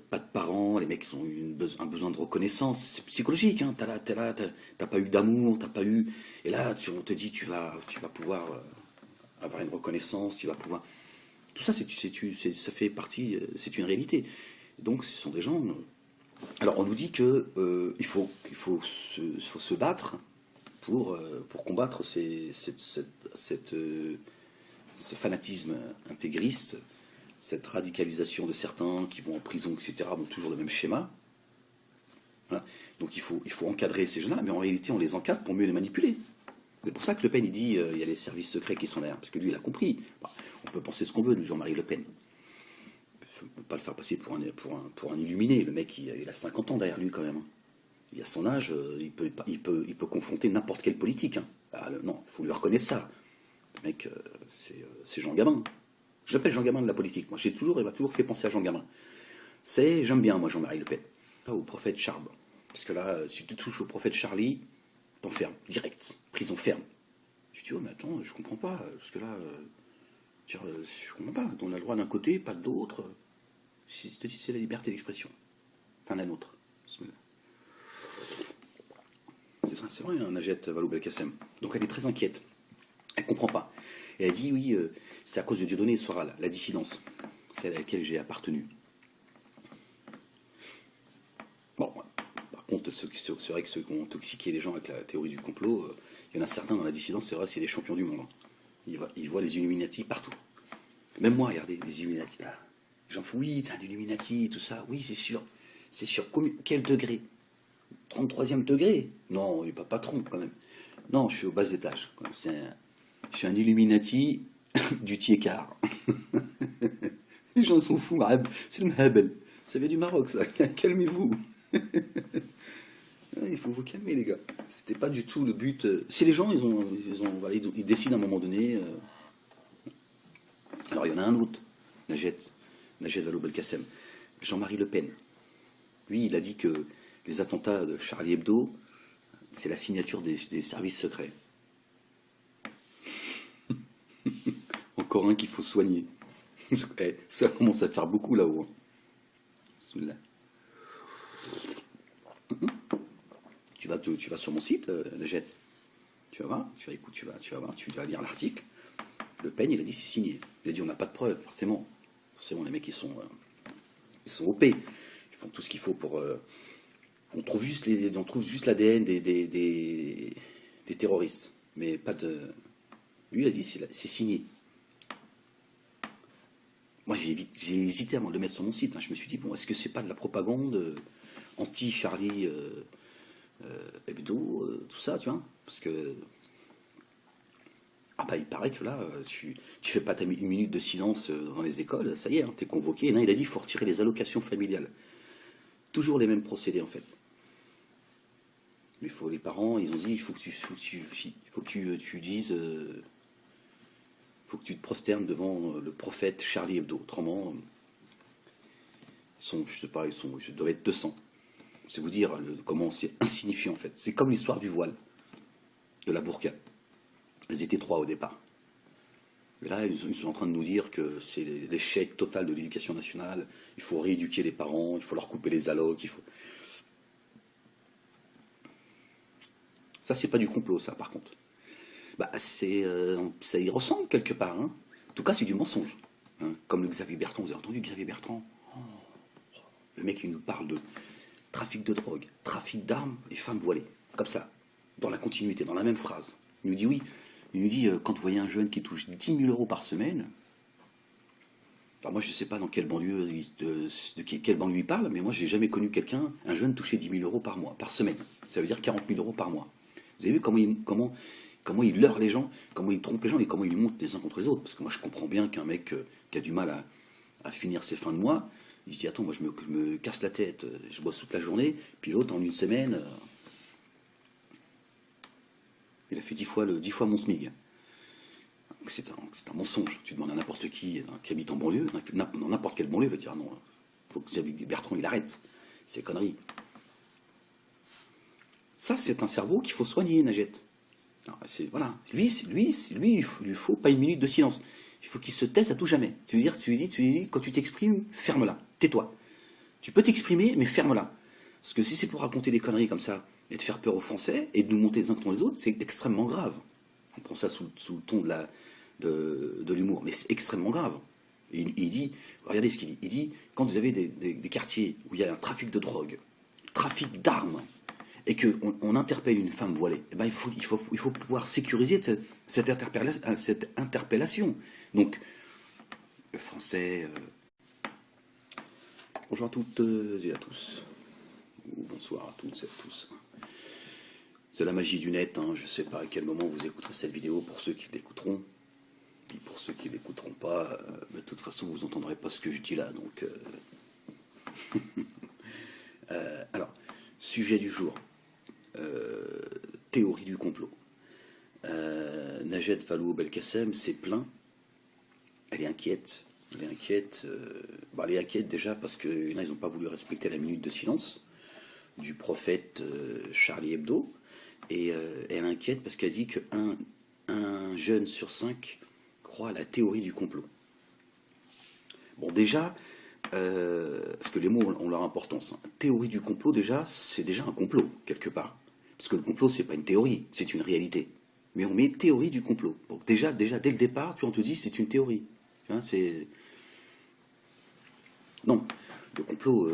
pas de parents, les mecs ils ont un besoin de reconnaissance. C'est psychologique, hein. T'as pas eu d'amour, t'as pas eu. Et là, on te dit tu vas pouvoir avoir une reconnaissance, tu vas pouvoir. Tout ça, ça fait partie, c'est une réalité. Donc, ce sont des gens. Alors, on nous dit que il faut se battre pour combattre ce fanatisme intégriste, cette radicalisation de certains qui vont en prison, etc. Bon, toujours le même schéma. Voilà. Donc, il faut encadrer ces gens-là, mais en réalité, on les encadre pour mieux les manipuler. C'est pour ça que Le Pen, il dit il y a les services secrets qui sont derrière, parce que lui, il a compris. Bah, on peut penser ce qu'on veut de Jean-Marie Le Pen. On ne peut pas le faire passer pour un illuminé. Le mec, il a 50 ans derrière lui quand même. Il a son âge, il peut confronter n'importe quel politique. Hein. Ah, non, il faut lui reconnaître ça. Le mec, c'est Jean Gabin. Je l'appelle Jean Gabin de la politique. Moi, il m'a toujours fait penser à Jean Gabin. J'aime bien, moi, Jean-Marie Le Pen. Pas au prophète Charles. Parce que là, si tu touches au prophète Charlie, t'enfermes, direct, prison ferme. Je dis, oh, mais attends, je comprends pas, parce que là, je comprends pas, on a le droit d'un côté, pas de l'autre. C'est la liberté d'expression. Enfin, la nôtre. C'est vrai, hein, Najat Vallaud-Belkacem. Donc elle est très inquiète. Elle comprend pas. Et elle dit, oui, c'est à cause de Dieudonné Soral, la dissidence, celle à laquelle j'ai appartenu. Bon, par contre, c'est vrai que ceux qui ont intoxiqué les gens avec la théorie du complot, il y en a certains dans la dissidence, c'est vrai, c'est des champions du monde. Hein. Ils voient les Illuminati partout. Même moi, regardez, les Illuminati. Là. Les gens font, oui, c'est un Illuminati, tout ça. Oui, c'est sûr. C'est sûr. Quel degré? 33e degré? Non, il n'est pas patron, quand même. Non, je suis au bas étage. Je suis un Illuminati du tiers-quart. Les gens sont fous, c'est le Mahabel. Ça vient du Maroc, ça. Calmez-vous. Il faut vous calmer, les gars. C'était pas du tout le but. Si les gens, ils décident à un moment donné. Alors, il y en a un autre, Najat Vallaud-Belkacem, Jean-Marie Le Pen. Lui, il a dit que les attentats de Charlie Hebdo, c'est la signature des services secrets. Encore un qu'il faut soigner. Ça commence à faire beaucoup là-haut. Hein. Tu vas sur mon site, Najat. Tu vas voir, tu vas lire l'article. Le Pen, il a dit c'est signé. Il a dit on n'a pas de preuves, forcément. Forcément, les mecs, ils sont OP. Ils font tout ce qu'il faut pour. On trouve juste l'ADN des terroristes. Mais pas de. Lui, il a dit c'est signé. Moi, j'ai hésité avant de le mettre sur mon site. Je me suis dit, bon, est-ce que c'est pas de la propagande anti-Charlie Hebdo, tout ça, tu vois? Parce que. Ah bah il paraît que là, tu fais pas une minute de silence dans les écoles, ça y est, hein, t'es convoqué. Et non, il a dit il faut retirer les allocations familiales. Toujours les mêmes procédés en fait. Mais les parents, ils ont dit il faut que tu dises, faut que tu te prosternes devant le prophète Charlie Hebdo. Autrement, je sais pas, ils doivent être 200. C'est vous dire comment c'est insignifiant en fait. C'est comme l'histoire du voile, de la burqa. Ils étaient 3 au départ. Et là, ils sont en train de nous dire que c'est l'échec total de l'éducation nationale. Il faut rééduquer les parents, il faut leur couper les allocs, Ça, c'est pas du complot, ça, par contre. Bah, ça y ressemble quelque part. Hein. En tout cas, c'est du mensonge. Hein, comme le Xavier Bertrand, vous avez entendu Xavier Bertrand? Le mec, il nous parle de trafic de drogue, trafic d'armes et femmes voilées. Comme ça, dans la continuité, dans la même phrase. Il nous dit oui. Il nous dit, quand vous voyez un jeune qui touche 10 000 euros par semaine, alors moi je ne sais pas dans quelle banlieue, quelle banlieue il parle, mais moi j'ai jamais connu quelqu'un, un jeune toucher 10 000 euros par mois, par semaine. Ça veut dire 40 000 euros par mois. Vous avez vu comment il leurre les gens, comment il trompe les gens et comment il monte les uns contre les autres. Parce que moi je comprends bien qu'un mec qui a du mal à finir ses fins de mois, il se dit attends, moi je me casse la tête, je bosse toute la journée, puis l'autre en une semaine, il a fait 10 fois mon SMIG. C'est un mensonge. Tu demandes à n'importe qui habite en banlieue, dans n'importe quelle banlieue, veut dire non, il faut que Xavier Bertrand il arrête ces conneries. Ça, c'est un cerveau qu'il faut soigner, Najette. Voilà. Lui, il lui faut pas une minute de silence. Il faut qu'il se taise à tout jamais. Tu lui dis, quand tu t'exprimes, ferme-la, tais-toi. Tu peux t'exprimer, mais ferme-la. Parce que si c'est pour raconter des conneries comme ça, et de faire peur aux Français, et de nous monter les uns contre les autres, c'est extrêmement grave. On prend ça sous le ton de l'humour, mais c'est extrêmement grave. Et il dit, regardez ce qu'il dit, il dit, quand vous avez des quartiers où il y a un trafic de drogue, trafic d'armes, et qu'on interpelle une femme voilée, eh ben il faut pouvoir sécuriser cette interpellation. Donc, le français... bonjour à toutes et à tous. Ou bonsoir à toutes et à tous. C'est la magie du net, hein. Je ne sais pas à quel moment vous écouterez cette vidéo pour ceux qui l'écouteront. Puis pour ceux qui ne l'écouteront pas, de toute façon vous n'entendrez pas ce que je dis là. Donc, alors, sujet du jour. Théorie du complot. Najette Vallaud-Belkacem s'est plaint. Elle est inquiète. Elle est inquiète déjà parce que là, ils n'ont pas voulu respecter la minute de silence du prophète Charlie Hebdo. Et elle est inquiète parce qu'elle dit qu'un jeune sur 5 croit à la théorie du complot. Bon, déjà, parce que les mots ont leur importance. Théorie du complot, déjà, c'est déjà un complot, quelque part. Parce que le complot, c'est pas une théorie, c'est une réalité. Mais on met théorie du complot. Donc déjà dès le départ, on te dit c'est une théorie. C'est... Non, le complot,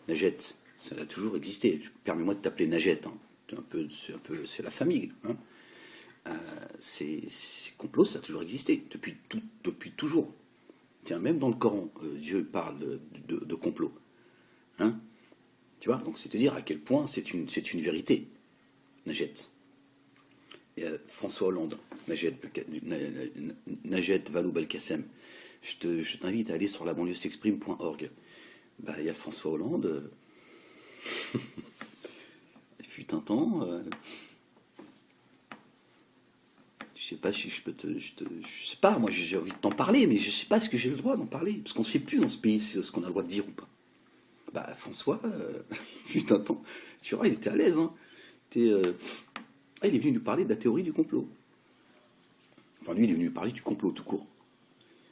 Najette, ça a toujours existé. Permets-moi de t'appeler Najette. Hein. C'est la famille. Hein. Ces complots, ça a toujours existé, depuis toujours. Tiens, même dans le Coran, Dieu parle de complot. Hein, tu vois, donc c'est te dire à quel point c'est une vérité, Najette. François Hollande, Najette Vallaud-Belkacem. Je t'invite à aller sur labanlieusexprime.org. Bah, il y a François Hollande. Il fut un temps. Je sais pas si je peux je sais pas, moi j'ai envie de t'en parler, mais je sais pas ce que j'ai le droit d'en parler, parce qu'on sait plus dans ce pays ce qu'on a le droit de dire ou pas. Bah François, fut un temps, tu vois, il était à l'aise, hein. Il est venu nous parler de la théorie du complot. Enfin lui, il est venu nous parler du complot tout court.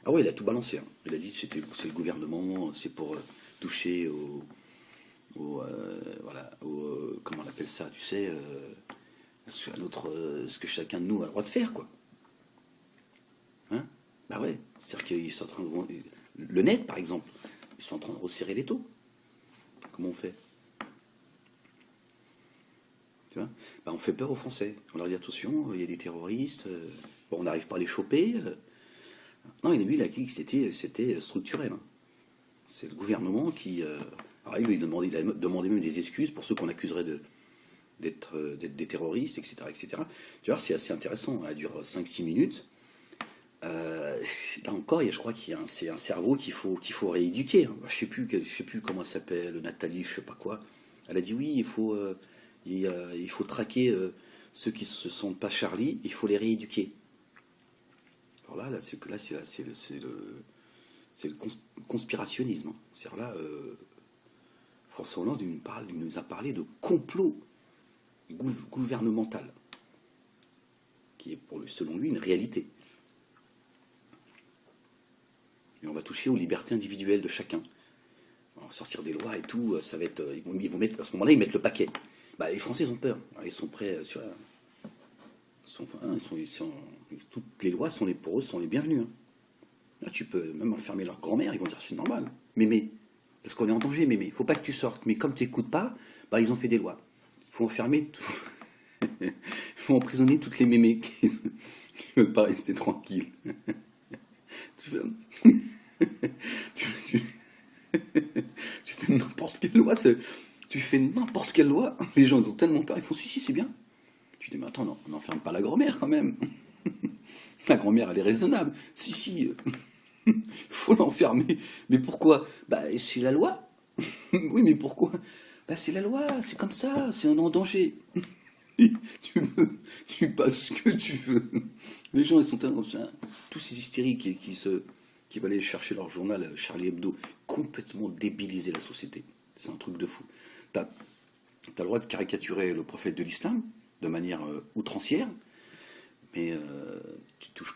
Ah ouais, il a tout balancé, hein. Il a dit c'est le gouvernement, c'est pour toucher voilà, comment on appelle ça, tu sais, ce que chacun de nous a le droit de faire, quoi. Hein? Bah ouais, c'est-à-dire qu'ils sont en train de... Le net, par exemple, ils sont en train de resserrer les taux. Comment on fait? Tu vois? Bah on fait peur aux Français. On leur dit attention, il y a des terroristes, bon, on n'arrive pas à les choper. Non, et lui, il a dit que c'était structurel. Hein. C'est le gouvernement qui... alors lui, il a demandé même des excuses pour ceux qu'on accuserait d'être des terroristes, etc., etc. Tu vois, c'est assez intéressant. Elle dure 5-6 minutes. Là encore, je crois c'est un cerveau qu'il faut rééduquer. Hein. Je sais plus comment elle s'appelle, Nathalie, je sais pas quoi. Elle a dit oui, il faut traquer ceux qui se sentent pas Charlie, il faut les rééduquer. Alors là c'est le conspirationnisme. Hein. C'est-à-dire là, François Hollande il nous a parlé de complot gouvernemental, qui est selon lui une réalité. Et on va toucher aux libertés individuelles de chacun. On va sortir des lois et tout, ça va être. Ils vont mettre, à ce moment-là, ils mettent le paquet. Bah, les Français ont peur. Ils sont prêts. Toutes les lois pour eux sont les bienvenues. Hein. Là, tu peux même enfermer leur grand-mère, ils vont dire c'est normal. Mémé, parce qu'on est en danger, mémé. Faut pas que tu sortes. Mais comme tu n'écoutes pas, bah, ils ont fait des lois. Il faut enfermer, il faut emprisonner toutes les mémés qui veulent pas rester tranquilles. Tu fais, tu- tu fais n'importe quelle loi, tu fais n'importe quelle loi, les gens ils ont tellement peur, ils font si, si, c'est bien. Tu dis, mais attends, non, on n'enferme pas la grand-mère quand même. La grand-mère, elle est raisonnable. Si, si, faut l'enfermer. Mais pourquoi? Bah, c'est la loi. Oui, mais pourquoi? Bah, c'est la loi, c'est comme ça, c'est un en danger. Tu passes ce que tu veux. Les gens, ils sont tellement. Tous ces hystériques qui veulent aller chercher leur journal Charlie Hebdo, complètement débiliser la société. C'est un truc de fou. T'as le droit de caricaturer le prophète de l'islam de manière outrancière, mais tu touches pas